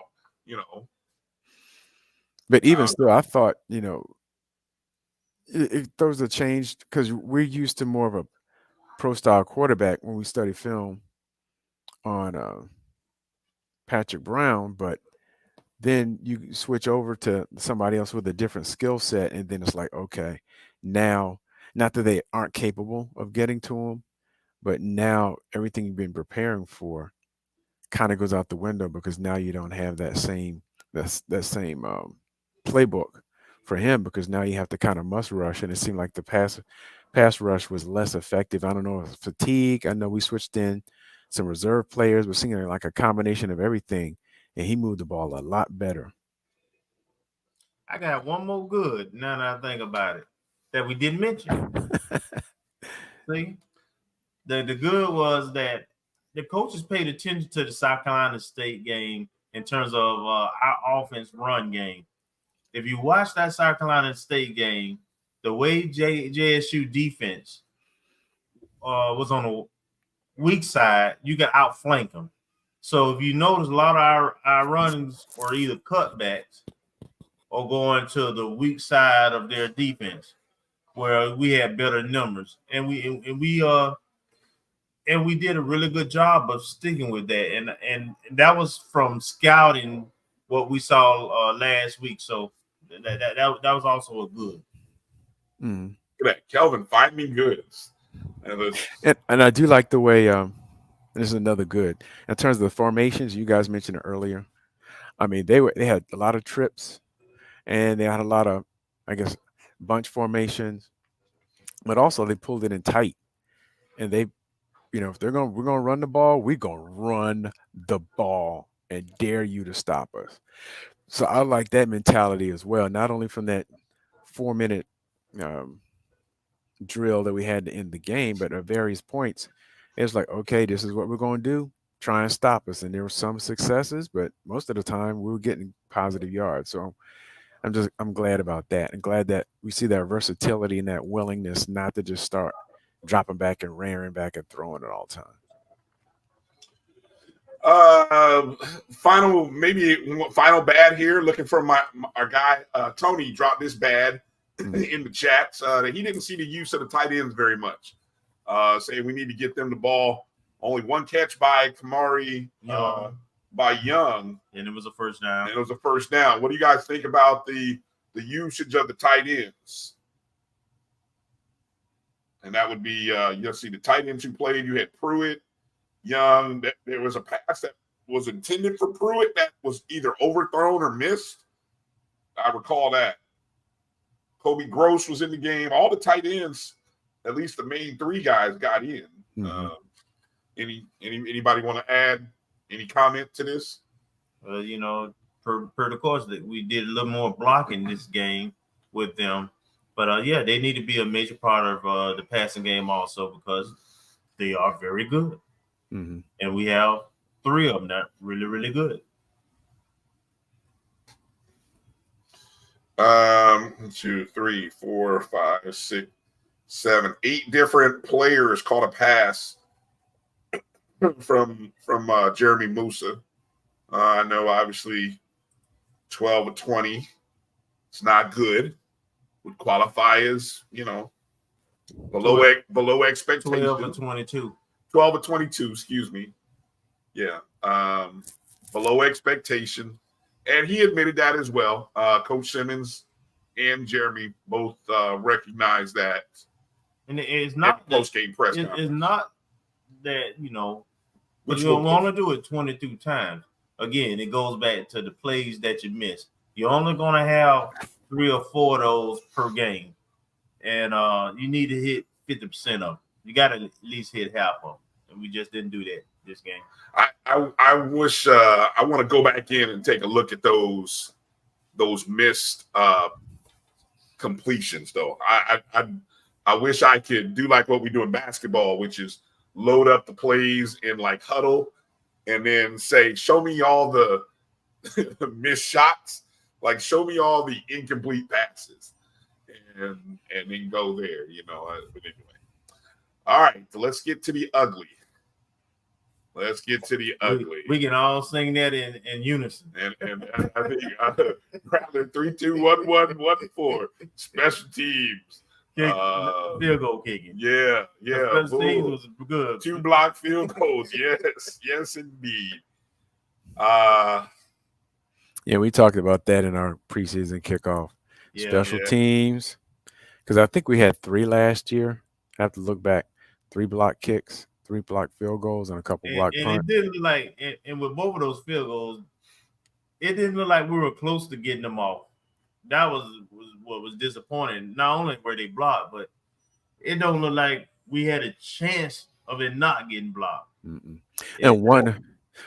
But even still, I thought, it throws a change because we're used to more of a pro-style quarterback when we study film on Patrick Brown, but then you switch over to somebody else with a different skill set, and then it's like, okay, now, not that they aren't capable of getting to him, but now everything you've been preparing for kind of goes out the window because now you don't have that same playbook for him, because now you have to kind of must rush, and it seemed like the pass rush was less effective. I don't know if fatigue. I know we switched in some reserve players. We're seeing like a combination of everything, and he moved the ball a lot better. I got one more good now that I think about it that we didn't mention. See, the good was that the coaches paid attention to the South Carolina State game in terms of our offense run game. If you watch that South Carolina State game, the way JSU defense was on the weak side, you can outflank them. So if you notice, a lot of our runs were either cutbacks or going to the weak side of their defense, where we had better numbers, and we did a really good job of sticking with that, and that was from scouting what we saw last week. So that was also a good. Look at that, Kelvin, find me goods. And I do like the way this is another good in terms of the formations you guys mentioned earlier. I mean, they had a lot of trips, and they had a lot of, I guess, bunch formations, but also they pulled it in tight, and they, if we're gonna run the ball, we're gonna run the ball and dare you to stop us. So I like that mentality as well. Not only from that 4-minute drill that we had to end the game, but at various points, it's like, okay, this is what we're going to do. Try and stop us. And there were some successes, but most of the time we were getting positive yards. So I'm glad about that, and glad that we see that versatility and that willingness not to just start dropping back and rearing back and throwing it all the time. Final bad here. Looking for our guy Tony dropped this bad in the chats that he didn't see the use of the tight ends very much. Saying we need to get them the ball. Only one catch by Kamari by Young, and it was a first down. What do you guys think about the usage of the tight ends? And that would be you'll see the tight ends who played. You had Pruitt, Young. There was a pass that was intended for Pruitt that was either overthrown or missed. I recall that. Kobe Gross was in the game. All the tight ends, at least the main three guys, got in. Mm-hmm. Anybody want to add any comment to this? Per the course that we did a little more blocking this game with them, but yeah, they need to be a major part of the passing game also because they are very good, mm-hmm. and we have 3 of them that are really, really good. 2, 3, 4, 5, 6, 7, 8 different players caught a pass from Jeremy Musa. I know obviously 12 of 20. It's not good. Would qualify as, below expectation. 12 of 22. 12 of 22, excuse me. Yeah. Below expectation. And he admitted that as well. Coach Simmons and Jeremy both recognized that. And it's not post-game press conference. It's not that, Which you want to do it 22 times. Again, it goes back to the plays that you missed. You're only going to have 3 or 4 of those per game. And you need to hit 50% of them. You got to at least hit half of them. And we just didn't do that this game. I wish I want to go back in and take a look at those missed completions, though. I wish I could do like what we do in basketball, which is load up the plays in like huddle and then say, show me all the missed shots, like show me all the incomplete passes and then go there, But anyway. All right, so let's get to the ugly. We can all sing that in unison. And I think rather 3, 2, 1, 1, 1, 4. Special teams. Field goal kicking. Yeah. Special teams was good. 2 blocked field goals. Yes, indeed. Yeah, we talked about that in our preseason kickoff. Special teams, because I think we had 3 last year. I have to look back. 3 block kicks, 3 block field goals, and a couple block punts. And it didn't look like, and with both of those field goals, it didn't look like we were close to getting them off. That was what was disappointing. Not only were they blocked, but it don't look like we had a chance of it not getting blocked. Mm-mm. And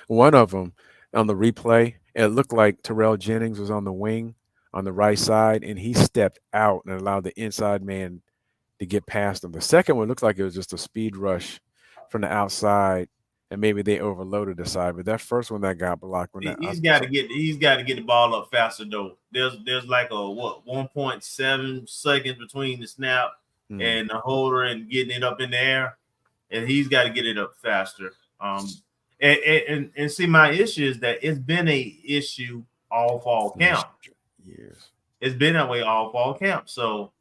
one of them on the replay, it looked like Terrell Jennings was on the wing on the right side, and he stepped out and allowed the inside man to get past him. The second one looked like it was just a speed rush from the outside, and maybe they overloaded the side. But that first one that got blocked, he's got to get the ball up faster though. There's like a 1.7 seconds between the snap and the holder and getting it up in the air, and he's got to get it up faster. And see, my issue is that it's been a issue all fall camp. Yes, it's been that way all fall camp. So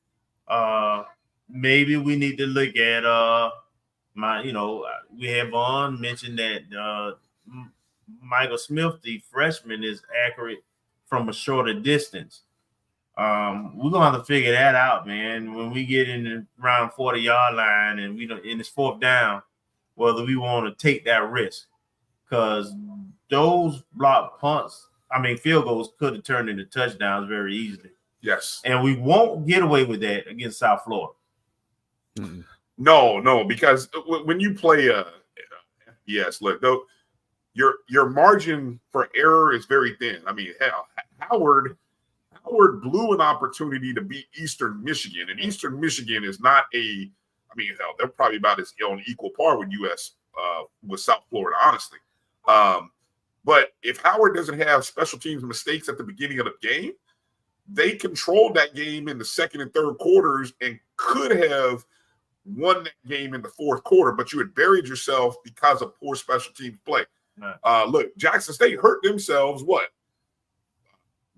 maybe we need to look at we have Vaughn mentioned that Michael Smith, the freshman, is accurate from a shorter distance. We're gonna have to figure that out, man. When we get in the around 40-yard line and in this 4th down, whether we want to take that risk, because those block punts, field goals could have turned into touchdowns very easily. Yes, and we won't get away with that against South Florida. No, because when you play look, your margin for error is very thin. I mean, hell, Howard blew an opportunity to beat Eastern Michigan, and Eastern Michigan is not a. I mean, hell, they're probably about as on equal par with US with South Florida, honestly. But if Howard doesn't have special teams mistakes at the beginning of the game, they controlled that game in the second and third quarters and could have won that game in the fourth quarter, but you had buried yourself because of poor special teams play. Right. Look, Jackson State hurt themselves,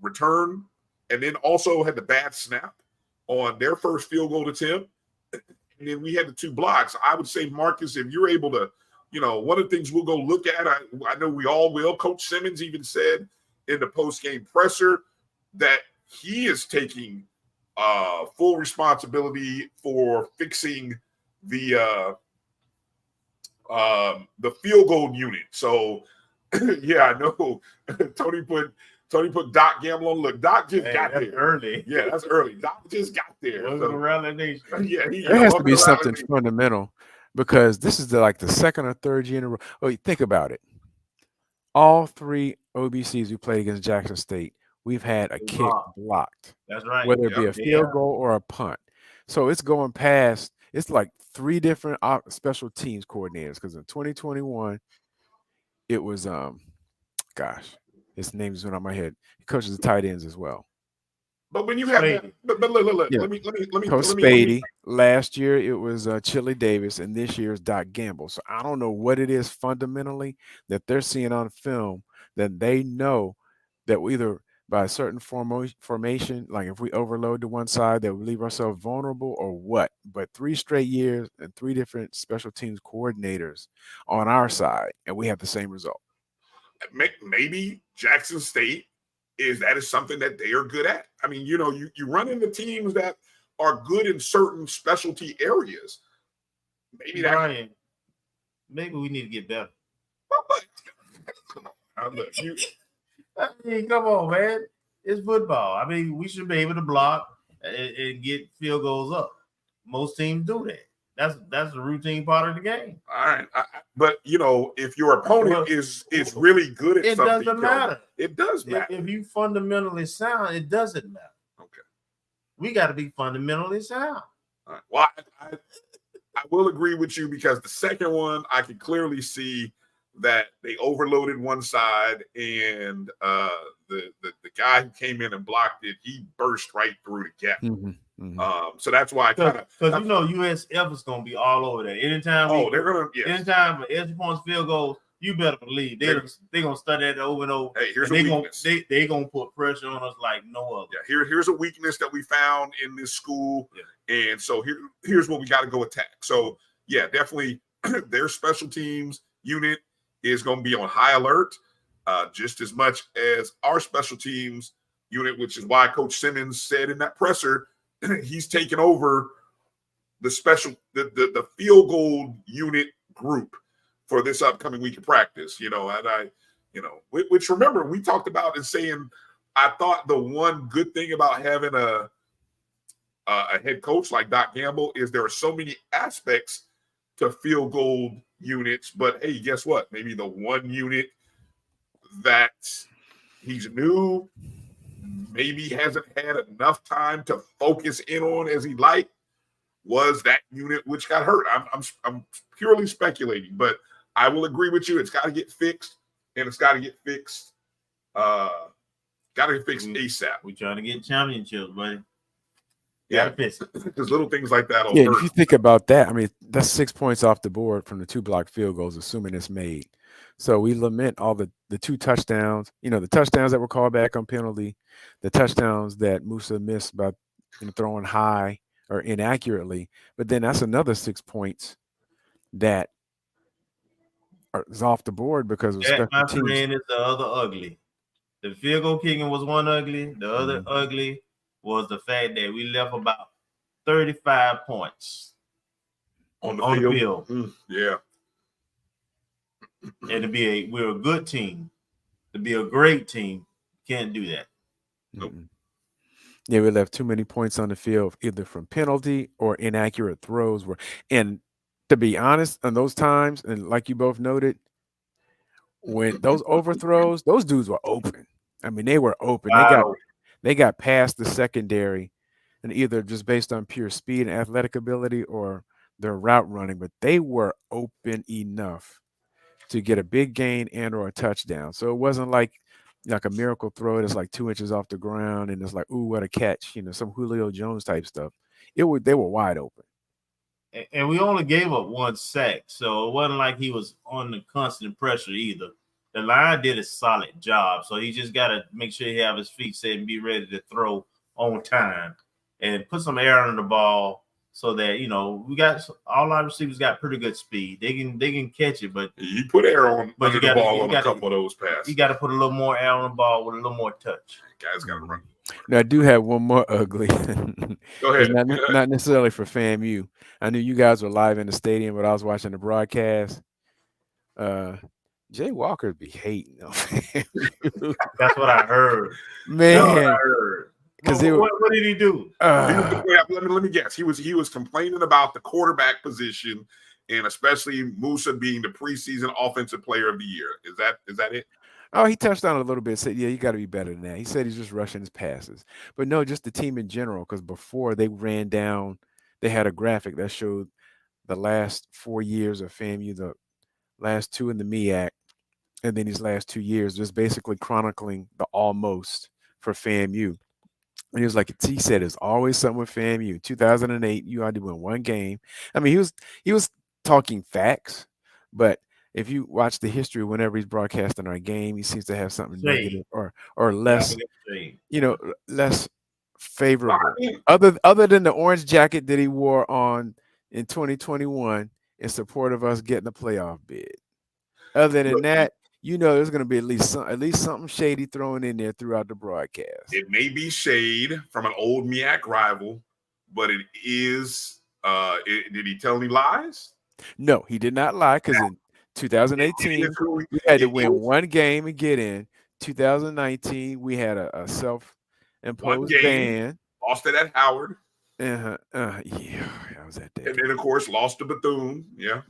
return, and then also had the bad snap on their first field goal attempt. And then we had the 2 blocks. I would say, Marcus, if you're able to, one of the things we'll go look at, I know we all will. Coach Simmons even said in the post-game presser that he is taking full responsibility for fixing the field goal unit. So, yeah, I know Tony put Doc Gamble on. Look, Doc just got there early. Yeah, that's early. Doc just got there. Wasn't around that nation. Yeah, There has to be something fundamental because this is the second or third year in a row. Oh, think about it. All 3 OBCs we played against Jackson State, we've had a kick blocked. That's right. Whether it be a field goal or a punt. So it's going past. It's like 3 different special teams coordinators because in 2021, it was his name's went on my head. He coaches the tight ends as well. But when you have that, but look, Yeah. let me Coach Spady. Last year it was Chili Davis, and this year is Doc Gamble. So I don't know what it is fundamentally that they're seeing on film that they know that we either by a certain formation, like if we overload to one side, that we leave ourselves vulnerable or what. But 3 straight years and 3 different special teams coordinators on our side, and we have the same result. Maybe Jackson State is something that they are good at. I mean, you run into teams that are good in certain specialty areas. Maybe Brian, maybe we need to get better. Come on, look, I mean, come on, man. It's football. I mean, we should be able to block and get field goals up. Most teams do that. That's a routine part of the game. all right, but if your opponent is really good at It something, doesn't matter. It does matter. If you fundamentally sound, it doesn't matter. Okay. We got to be fundamentally sound. All right. Well, I will agree with you because the second one, I can clearly see that they overloaded one side and the guy who came in and blocked it, he burst right through the gap. So that's why because USF is going to be all over that. Anytime they're going to anytime extra points, field goals, you better believe they're going to study that over and over. Hey, here's a weakness. They're going to put pressure on us like no other. Yeah, here's a weakness that we found in this school. Yeah. And so here's what we got to go attack. So, yeah, definitely their special teams unit is going to be on high alert just as much as our special teams unit, which is why Coach Simmons said in that presser, he's taken over the field goal unit group for this upcoming week of practice, which remember we talked about and saying, I thought the one good thing about having a head coach like Doc Gamble is there are so many aspects to field goal units, but hey, guess what? Maybe the one unit that he's new, maybe hasn't had enough time to focus in on as he'd like, was that unit which got hurt. I'm purely speculating, but I will agree with you. It's got to get fixed, and it's got to get fixed. ASAP. We're trying to get championships, buddy. Yeah, because little things like that. If you think about that, I mean, that's 6 points off the board from the 2 blocked field goals, assuming it's made. So we lament all the 2 touchdowns, the touchdowns that were called back on penalty, the touchdowns that Musa missed by throwing high or inaccurately. But then that's another 6 points that is off the board because of special my teams. friend is the other ugly. The field goal kicking was one ugly. The other ugly was the fact that we left about 35 points on the field. Yeah. And we're a good team. To be a great team, can't do that. Nope. Yeah, we left too many points on the field, either from penalty or inaccurate throws. And to be honest, in those times, and like you both noted, when those overthrows, those dudes were open. I mean, they were open. Wow. They got past the secondary, and either just based on pure speed and athletic ability or their route running, but they were open enough to get a big gain and or a touchdown. So it wasn't like a miracle throw that's like 2 inches off the ground and it's like, ooh, what a catch, some Julio Jones type stuff. They were wide open. And we only gave up 1 sack, so it wasn't like he was on the constant pressure either. The line did a solid job, so he just got to make sure he have his feet set and be ready to throw on time and put some air on the ball so that we got all our receivers got pretty good speed. They can catch it, but you put air on but under the ball on a couple of those passes. You got to put a little more air on the ball with a little more touch. Guys got to run. Now I do have one more ugly. Go ahead. Not necessarily for FAMU. I knew you guys were live in the stadium, but I was watching the broadcast. Jay Walker be hating on FAMU. That's what I heard. Man. What did he do? Let me guess. He was complaining about the quarterback position and especially Musa being the preseason offensive player of the year. Is that it? Oh, he touched on it a little bit. Said, yeah, you got to be better than that. He said he's just rushing his passes. But no, just the team in general, because before they ran down, they had a graphic that showed the last 4 years of FAMU, the last 2 in the MEAC, and then these last 2 years, just basically chronicling the almost for FAMU. And he was like, he said, it's always something with FAMU. 2008, you had to win 1 game. I mean, he was talking facts, but if you watch the history, whenever he's broadcasting our game, he seems to have something negative or less, less favorable. Other than the orange jacket that he wore on in 2021 in support of us getting a playoff bid. Other than that, there's going to be at least something shady thrown in there throughout the broadcast. It may be shade from an old MEAC rival, but it is. Did he tell any lies? No, he did not lie, because in 2018, we had to win 1 game and get in. 2019, we had a self-imposed ban. Lost it at Howard. Yeah, I was at that. And then, of course, lost to Bethune. Yeah.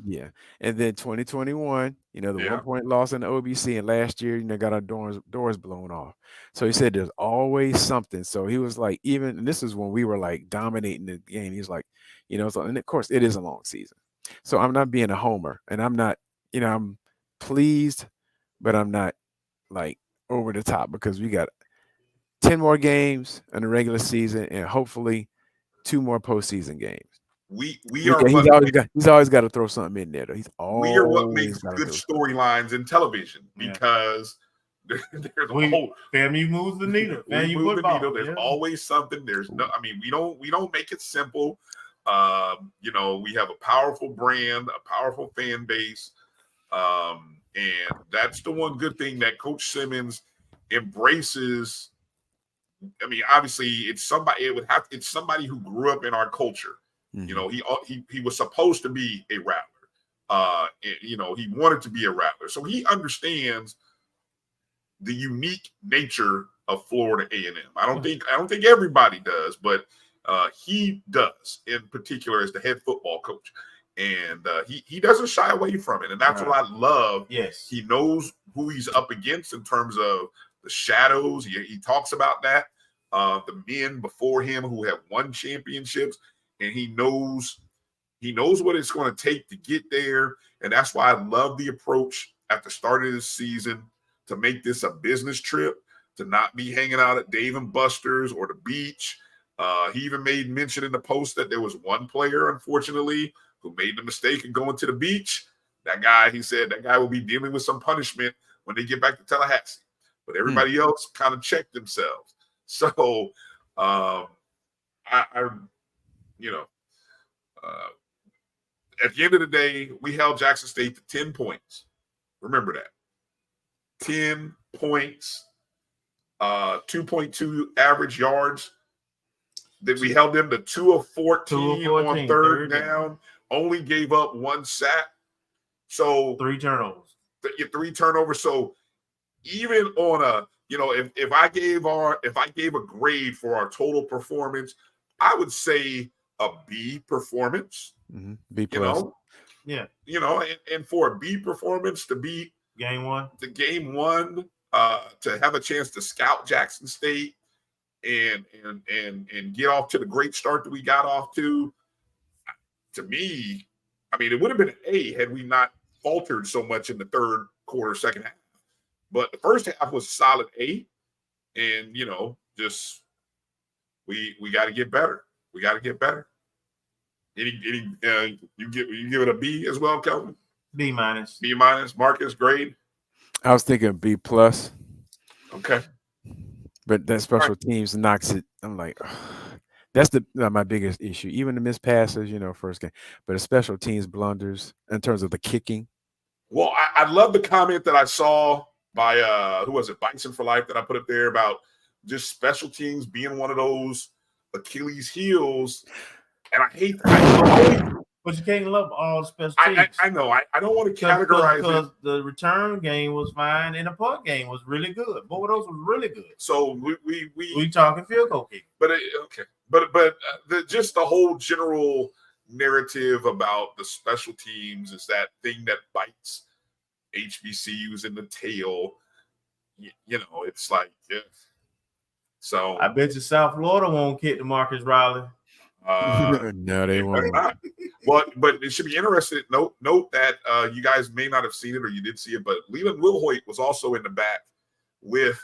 And then 2021, the 1-point loss in the OBC, and last year, got our doors blown off. So he said there's always something. So he was like, and this is when we were like dominating the game. He's like, so, and of course, it is a long season. So I'm not being a homer, and I'm not, I'm pleased, but I'm not like over the top, because we got 10 more games in the regular season and hopefully 2 more postseason games. He's always got to throw something in there, though. We are what makes good storylines in television, because there's FAMU moves the needle. There's always something. We don't make it simple. We have a powerful brand, a powerful fan base. And that's the one good thing that Coach Simmons embraces. I mean, obviously, it's somebody who grew up in our culture. Mm-hmm. He was supposed to be a Rattler. He wanted to be a Rattler, so he understands the unique nature of Florida A&M. I don't think everybody does, but he does, in particular as the head football coach. And he doesn't shy away from it. And that's what I love. Yes. He knows who he's up against in terms of the shadows. He talks about that. The men before him who have won championships, and he knows what it's going to take to get there. And that's why I love the approach at the start of this season to make this a business trip, to not be hanging out at Dave and Buster's or the beach. He even made mention in the post that there was one player, unfortunately, who made the mistake of going to the beach. He said that guy will be dealing with some punishment when they get back to Tallahassee. But everybody else kind of checked themselves. So, at the end of the day, we held Jackson State to 10 points. Remember that. 10 points, 2.2 average yards. Then we held them to 2 of 14 on third down. Only gave up 1 sack. So 3 turnovers. 3 turnovers. So even on if I gave a grade for our total performance, I would say a B performance. Mm-hmm. B plus. Yeah. And for a B performance to be Game one. The game one, to have a chance to scout Jackson State and get off to the great start that we got off to me, I mean, it would have been an A had we not faltered so much in the third quarter, second half. But the first half was a solid A, and just we got to get better. We got to get better. You give it a B as well, Kelvin? B minus. B minus. Marcus, grade? I was thinking B plus, Okay. but that special teams knocks it. I'm like, that's my biggest issue. Even the missed passes, first game, but the special teams blunders in terms of the kicking. Well, I love the comment that I saw by who was it, Bison for Life, that I put up there about just special teams being one of those Achilles heels. And I hate that. But you can't love all special teams. I know. I don't want to categorize it. Because the return game was fine and the punt game was really good. Both of those was really good. So we talking field goal kick. But okay. But just the whole general narrative about the special teams is that thing that bites HBCUs in the tail. It's like, yeah. So I bet you South Florida won't kick to Marcus Riley. No, they won't. But it should be interesting. Note that you guys may not have seen it, or you did see it, but Leland Wilhoit was also in the back with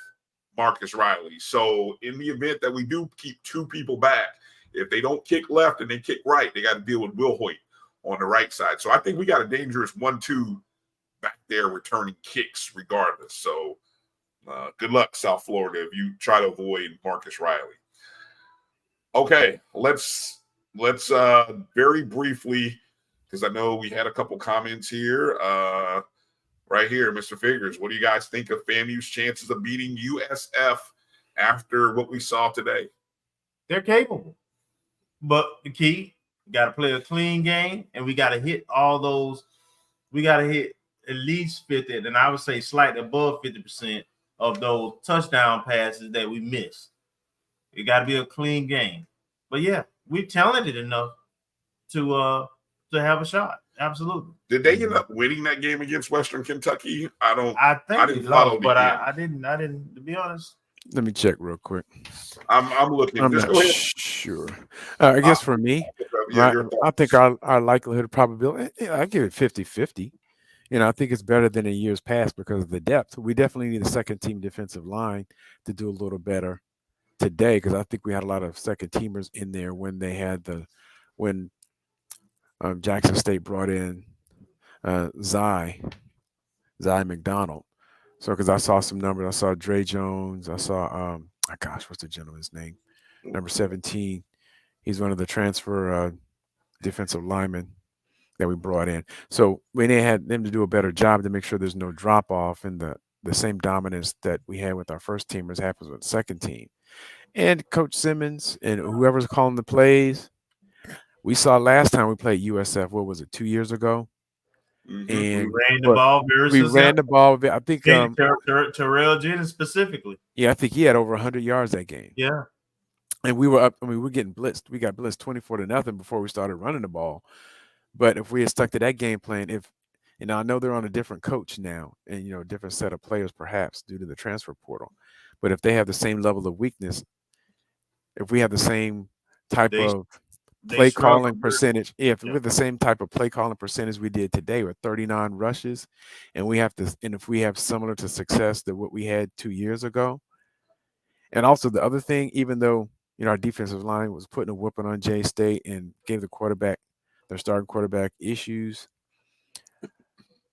Marcus Riley. So in the event that we do keep two people back, if they don't kick left and they kick right, they got to deal with Wilhoit on the right side. So I think we got a dangerous 1-2 back there returning kicks regardless. So good luck, South Florida, if you try to avoid Marcus Riley. Okay, let's very briefly, because I know we had a couple comments here. Right here, Mr. Figures, what do you guys think of FAMU's chances of beating USF after what we saw today? They're capable. But the key, we got to play a clean game, and we got to hit all those. We got to hit at least 50, and I would say slightly above 50% of those touchdown passes that we missed. It got to be a clean game. But yeah, we're talented enough to have a shot. Absolutely. Did they end up winning that game against Western Kentucky? I think didn't they follow lost, but I didn't, to be honest. Let me check real quick. I'm looking. I'm not sure. I guess for me, I think our likelihood of probability, I give it 50-50. I think it's better than in years past because of the depth. We definitely need a second team defensive line to do a little better today, because I think we had a lot of second teamers in there when Jackson State brought in Zy McDonald. So because I saw some numbers, I saw Dre Jones, I saw what's the gentleman's name? Number 17. He's one of the transfer defensive linemen that we brought in. So we had them to do a better job to make sure there's no drop off, and the same dominance that we had with our first teamers happens with the second team. And Coach Simmons and whoever's calling the plays, we saw last time we played USF, what was it, 2 years ago? Mm-hmm. And we ran the ball very ran the ball. I think Terrell Jennings specifically. Yeah, I think he had over 100 yards that game. Yeah. And we were up. I mean, we're getting blitzed. We got blitzed 24-0 before we started running the ball. But if we had stuck to that game plan, I know they're on a different coach now, and a different set of players perhaps due to the transfer portal. But if they have the same level of weakness, if we have the same type of play calling percentage, if we have the same type of play calling percentage we did today with 39 rushes, and if we have similar to success to what we had 2 years ago, and also the other thing, even though our defensive line was putting a whooping on J State and gave their starting quarterback issues,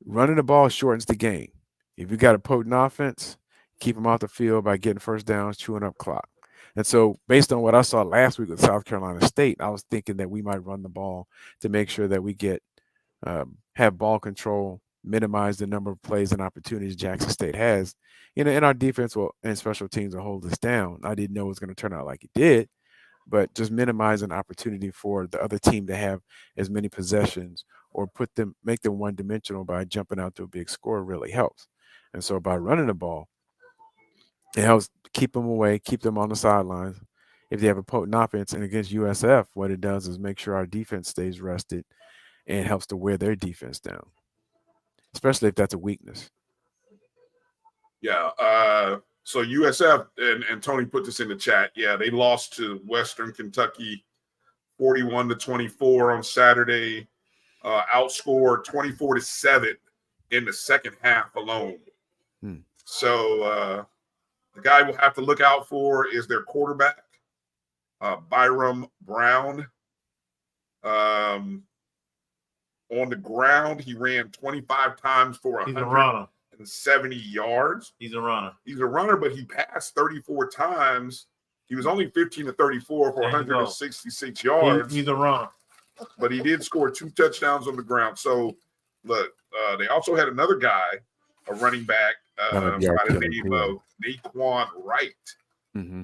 running the ball shortens the game. If you got a potent offense, keep them off the field by getting first downs, chewing up clock. And so based on what I saw last week with South Carolina State, I was thinking that we might run the ball to make sure that we have ball control, minimize the number of plays and opportunities Jackson State has. And our defense and special teams will hold us down. I didn't know it was going to turn out like it did, but just minimize an opportunity for the other team to have as many possessions or make them one-dimensional by jumping out to a big score really helps. And so by running the ball, it helps keep them away, keep them on the sidelines. If they have a potent offense, and against USF, what it does is make sure our defense stays rested and helps to wear their defense down, especially if that's a weakness. Yeah. So USF and Tony put this in the chat. Yeah, they lost to Western Kentucky 41-24 on Saturday. Outscored 24-7 in the second half alone. So the guy we'll have to look out for is their quarterback, Byram Brown. On the ground, he ran 25 times for 170 yards. He's a runner. He's a runner, but he passed 34 times. He was only 15-34 for 166 yards. He's a runner. But he did score 2 touchdowns on the ground. So, look, they also had another guy, a running back, by the name of Naquan Wright.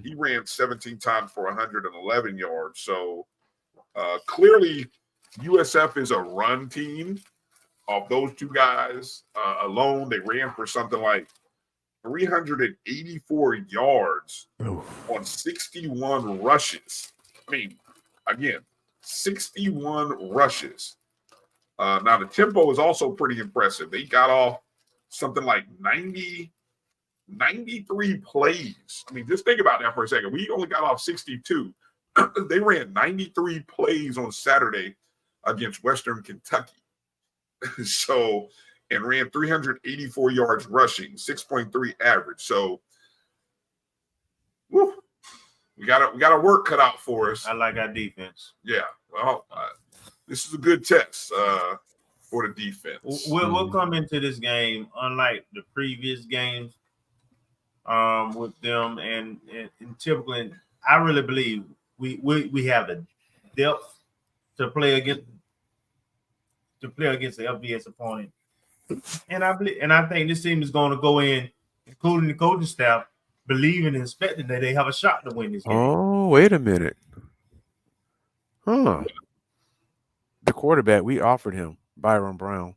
He ran 17 times for 111 yards. So, clearly, USF is a run team. Of those two guys alone, they ran for something like 384 yards on 61 rushes. I mean, again, 61 rushes. Now, the tempo is also pretty impressive. They got off something like 93 plays. I mean, just think about that for a second. We only got off 62. They ran 93 plays on Saturday against Western Kentucky. So, and ran 384 yards rushing, 6.3 average. So, whew, we got a work cut out for us. I like our defense. Yeah, well, this is a good test for the defense. We'll come into this game unlike the previous games with them, and typically, I really believe we have the depth to play against the FBS opponent, and I think this team is going to go in, including the coaching staff, believing and expecting that they have a shot to win this game. Oh, wait a minute. The quarterback, we offered him Byron Brown.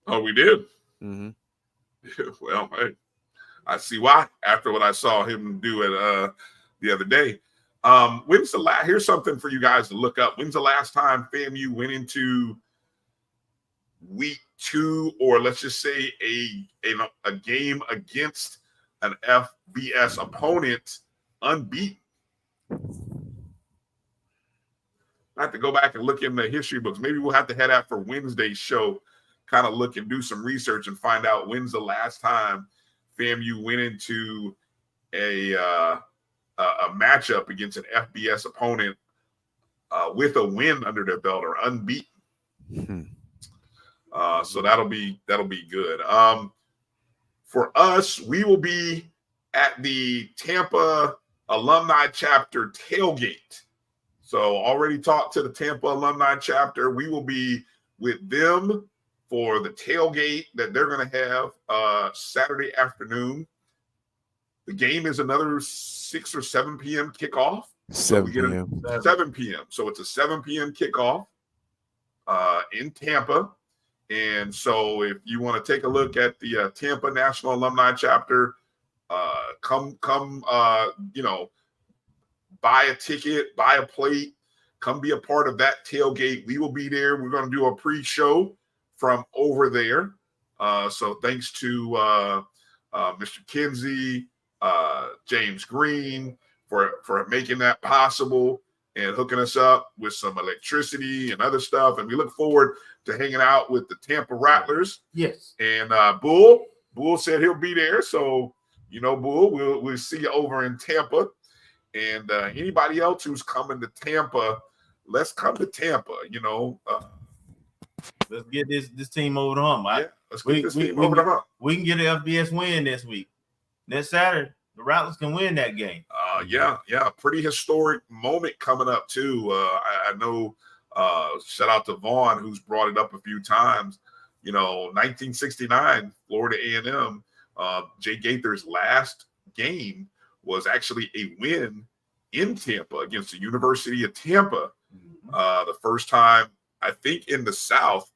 Oh, we did? Mm-hmm. Well, hey, I see why after what I saw him do it the other day. Here's something for you guys to look up. When's the last time FAMU went into week 2, or let's just say a game against an FBS opponent unbeaten? I have to go back and look in the history books. Maybe we'll have to head out for Wednesday's show, kind of look and do some research and find out when's the last time FAMU went into a matchup against an FBS opponent with a win under their belt or unbeaten. So that'll be good. For us, we will be at the Tampa Alumni Chapter tailgate. So already talked to the Tampa Alumni Chapter. We will be with them for the tailgate that they're going to have Saturday afternoon. The game is another 6 or 7 p.m. kickoff. 7 p.m. 7 p.m. So it's a 7 p.m. kickoff in Tampa. And so if you want to take a look at the Tampa National Alumni Chapter, come, buy a ticket, buy a plate, come be a part of that tailgate. We will be there. We're going to do a pre-show from over there. So thanks to Mr. Kinsey, James Green for making that possible and hooking us up with some electricity and other stuff. And we look forward to hanging out with the Tampa Rattlers. Yes. And Bull said he'll be there. So, Bull, we'll see you over in Tampa. And anybody else who's coming to Tampa, let's come to Tampa, Let's get this team over the hump. Let's get this team over the hump. We can get an FBS win this week. Next Saturday, the Rattlers can win that game. Yeah. Pretty historic moment coming up, too. I know, shout out to Vaughn, who's brought it up a few times. 1969, Florida A&M, Jay Gaither's last game was actually a win in Tampa against the University of Tampa. The first time, I think, in the South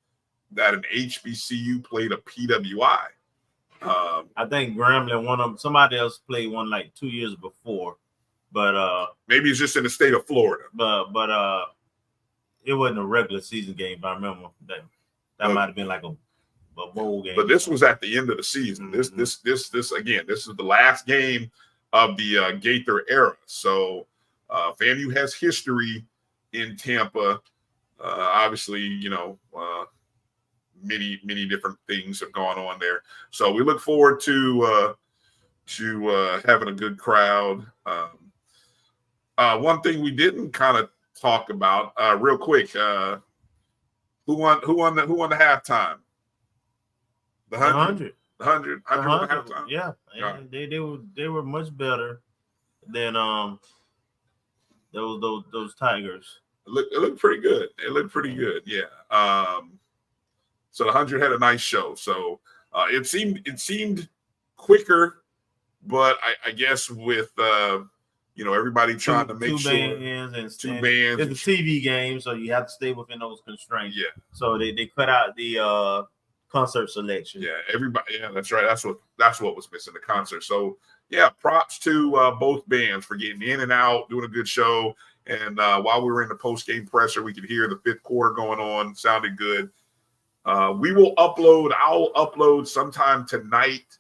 that an HBCU played a PWI. I think Grambling won them. Somebody else played one like 2 years before, but maybe it's just in the state of Florida. But it wasn't a regular season game. If I remember that might have been like a bowl game. But this was at the end of the season. This again, this is the last game of the Gaither era. So FAMU has history in Tampa. Obviously, many different things have gone on there. So we look forward to having a good crowd. One thing we didn't kind of talk about real quick. Who won the halftime? The 100. The 100 won the halftime. Yeah. They were much better than those Tigers. It looked pretty good. It looked pretty good. Yeah. So the 100 had a nice show. So it seemed quicker, but I guess with everybody trying to make two sure bands. It's a TV game, so you have to stay within those constraints. Yeah. So they cut out the concert selection. Yeah, everybody. Yeah, that's right. That's what was missing, the concert. So yeah, props to both bands for getting in and out, doing a good show. And while we were in the post-game presser, we could hear the fifth quarter going on. Sounded good. I'll upload sometime tonight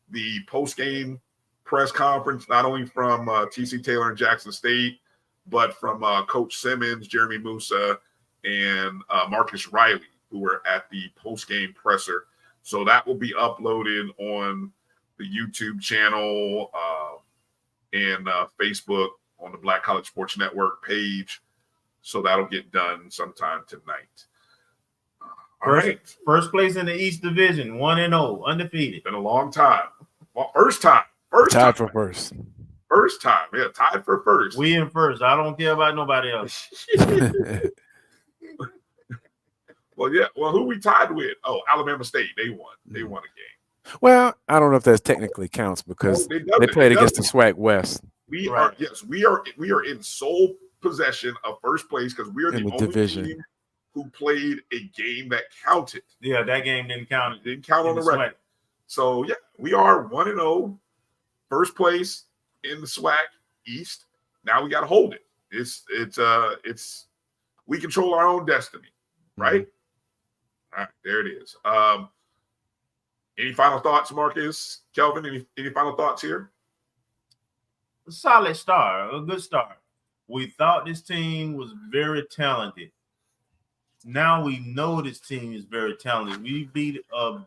the post-game press conference, not only from TC Taylor and Jackson State, but from Coach Simmons, Jeremy Musa, and Marcus Riley, who were at the post-game presser. So that will be uploaded on the YouTube channel and Facebook on the Black College Sports Network page. So that'll get done sometime tonight. First place in the East Division, 1-0, undefeated. Been a long time. Well, first time. Tied for first. First time. Yeah, tied for first. We in first. I don't care about nobody else. Well, yeah. Well, who we tied with? Oh, Alabama State. They won. They won a game. Well, I don't know if that technically counts because they played against the SWAC West. We are in sole possession of first place because we are the only division team who played a game that counted. Yeah, that game didn't count. It didn't count on the record. So yeah, we are 1-0, first place in the SWAC East. Now we got to hold it. It's we control our own destiny, right? Mm-hmm. All right, there it is. Any final thoughts, Marcus, Kelvin? Any final thoughts here? A solid start, a good start. We thought this team was very talented. Now we know this team is very talented. We beat a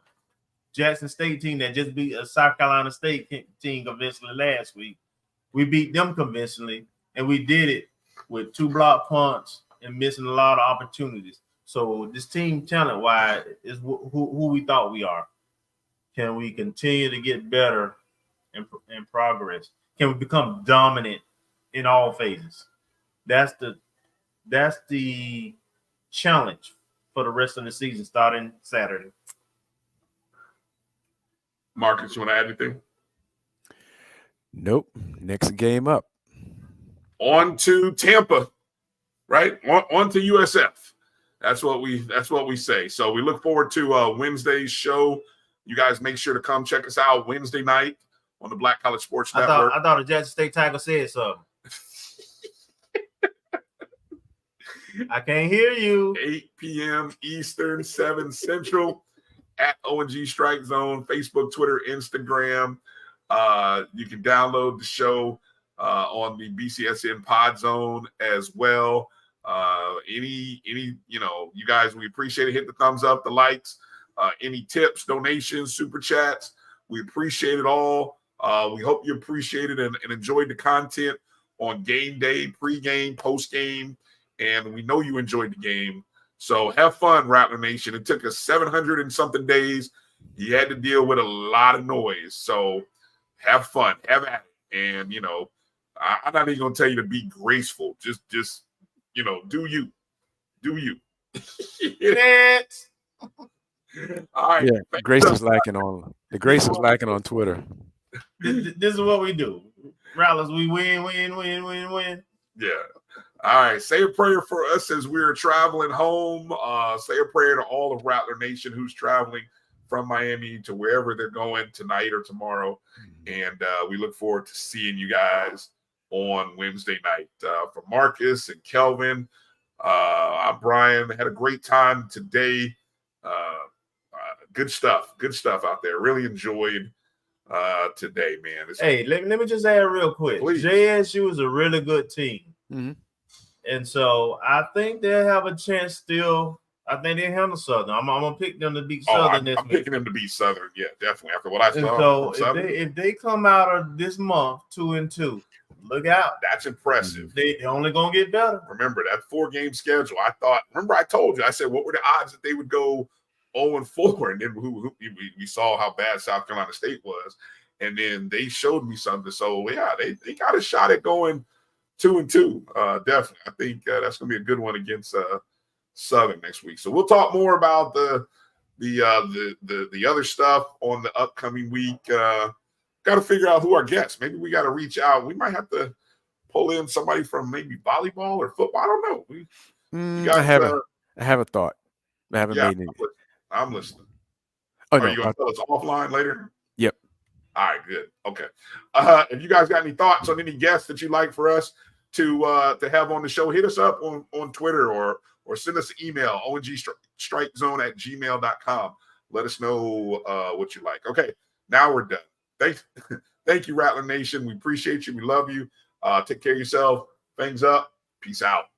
Jackson State team that just beat a South Carolina State team conventionally last week. We beat them conventionally, and we did it with 2 block punts and missing a lot of opportunities. So this team, talent-wise, is who we thought we are. Can we continue to get better and progress? Can we become dominant in all phases? That's the challenge for the rest of the season starting Saturday. Marcus, you want to add anything? Nope. Next game up. On to Tampa, right? On to USF. That's what we say. So we look forward to Wednesday's show. You guys make sure to come check us out Wednesday night on the Black College Sports Network. I thought the Jackson State Tiger said something. I can't hear you. 8 p.m. Eastern, 7 Central at O&G Strike Zone, Facebook, Twitter, Instagram. You can download the show on the BCSN Pod Zone as well. You guys, we appreciate it. Hit the thumbs up, the likes, any tips, donations, super chats. We appreciate it all. We hope you appreciate it and enjoyed the content on game day, pregame, postgame. And we know you enjoyed the game. So have fun, Rattler Nation. It took us 700 and something days. You had to deal with a lot of noise. So have fun. Have at it. And, I'm not even going to tell you to be graceful. Just do you. Do you. All right. Yeah, grace is lacking on Twitter. This is what we do. Rattlers, we win. Yeah. All right. Say a prayer for us as we're traveling home. Say a prayer to all of Rattler Nation who's traveling from Miami to wherever they're going tonight or tomorrow. And we look forward to seeing you guys on Wednesday night. For Marcus and Kelvin, I'm Brian. Had a great time today. good stuff out there. Really enjoyed today, man. Hey, let me just add real quick. Please. JSU is a really good team. Mm-hmm. And so I think they'll have a chance still. I think they handle Southern. I'm gonna pick them to beat Southern I'm picking them to beat Southern. Yeah, definitely. After what I and saw, so if they come out of this month 2-2, look out. that's impressive. They're only gonna get better. Remember that 4-game schedule. Remember I told you, I said, what were the odds that they would go 0-4? And then we saw how bad South Carolina State was. And then they showed me something. So yeah, they got a shot at going 2-2. Definitely. I think that's gonna be a good one against Southern next week. So we'll talk more about the other stuff on the upcoming week. Got to figure out who our guests. Maybe we got to reach out. We might have to pull in somebody from maybe volleyball or football. I don't know. I have a thought. I haven't made it. I'm listening. Oh, Are you going to tell us offline later? Yep. All right, good. Okay. If you guys got any thoughts on any guests that you'd like for us to have on the show, hit us up on Twitter or send us an email, ONGStrikeZone@gmail.com. Let us know what you like. Okay, now we're done. Thank you, Rattler Nation. We appreciate you. We love you. Take care of yourself. Things up. Peace out.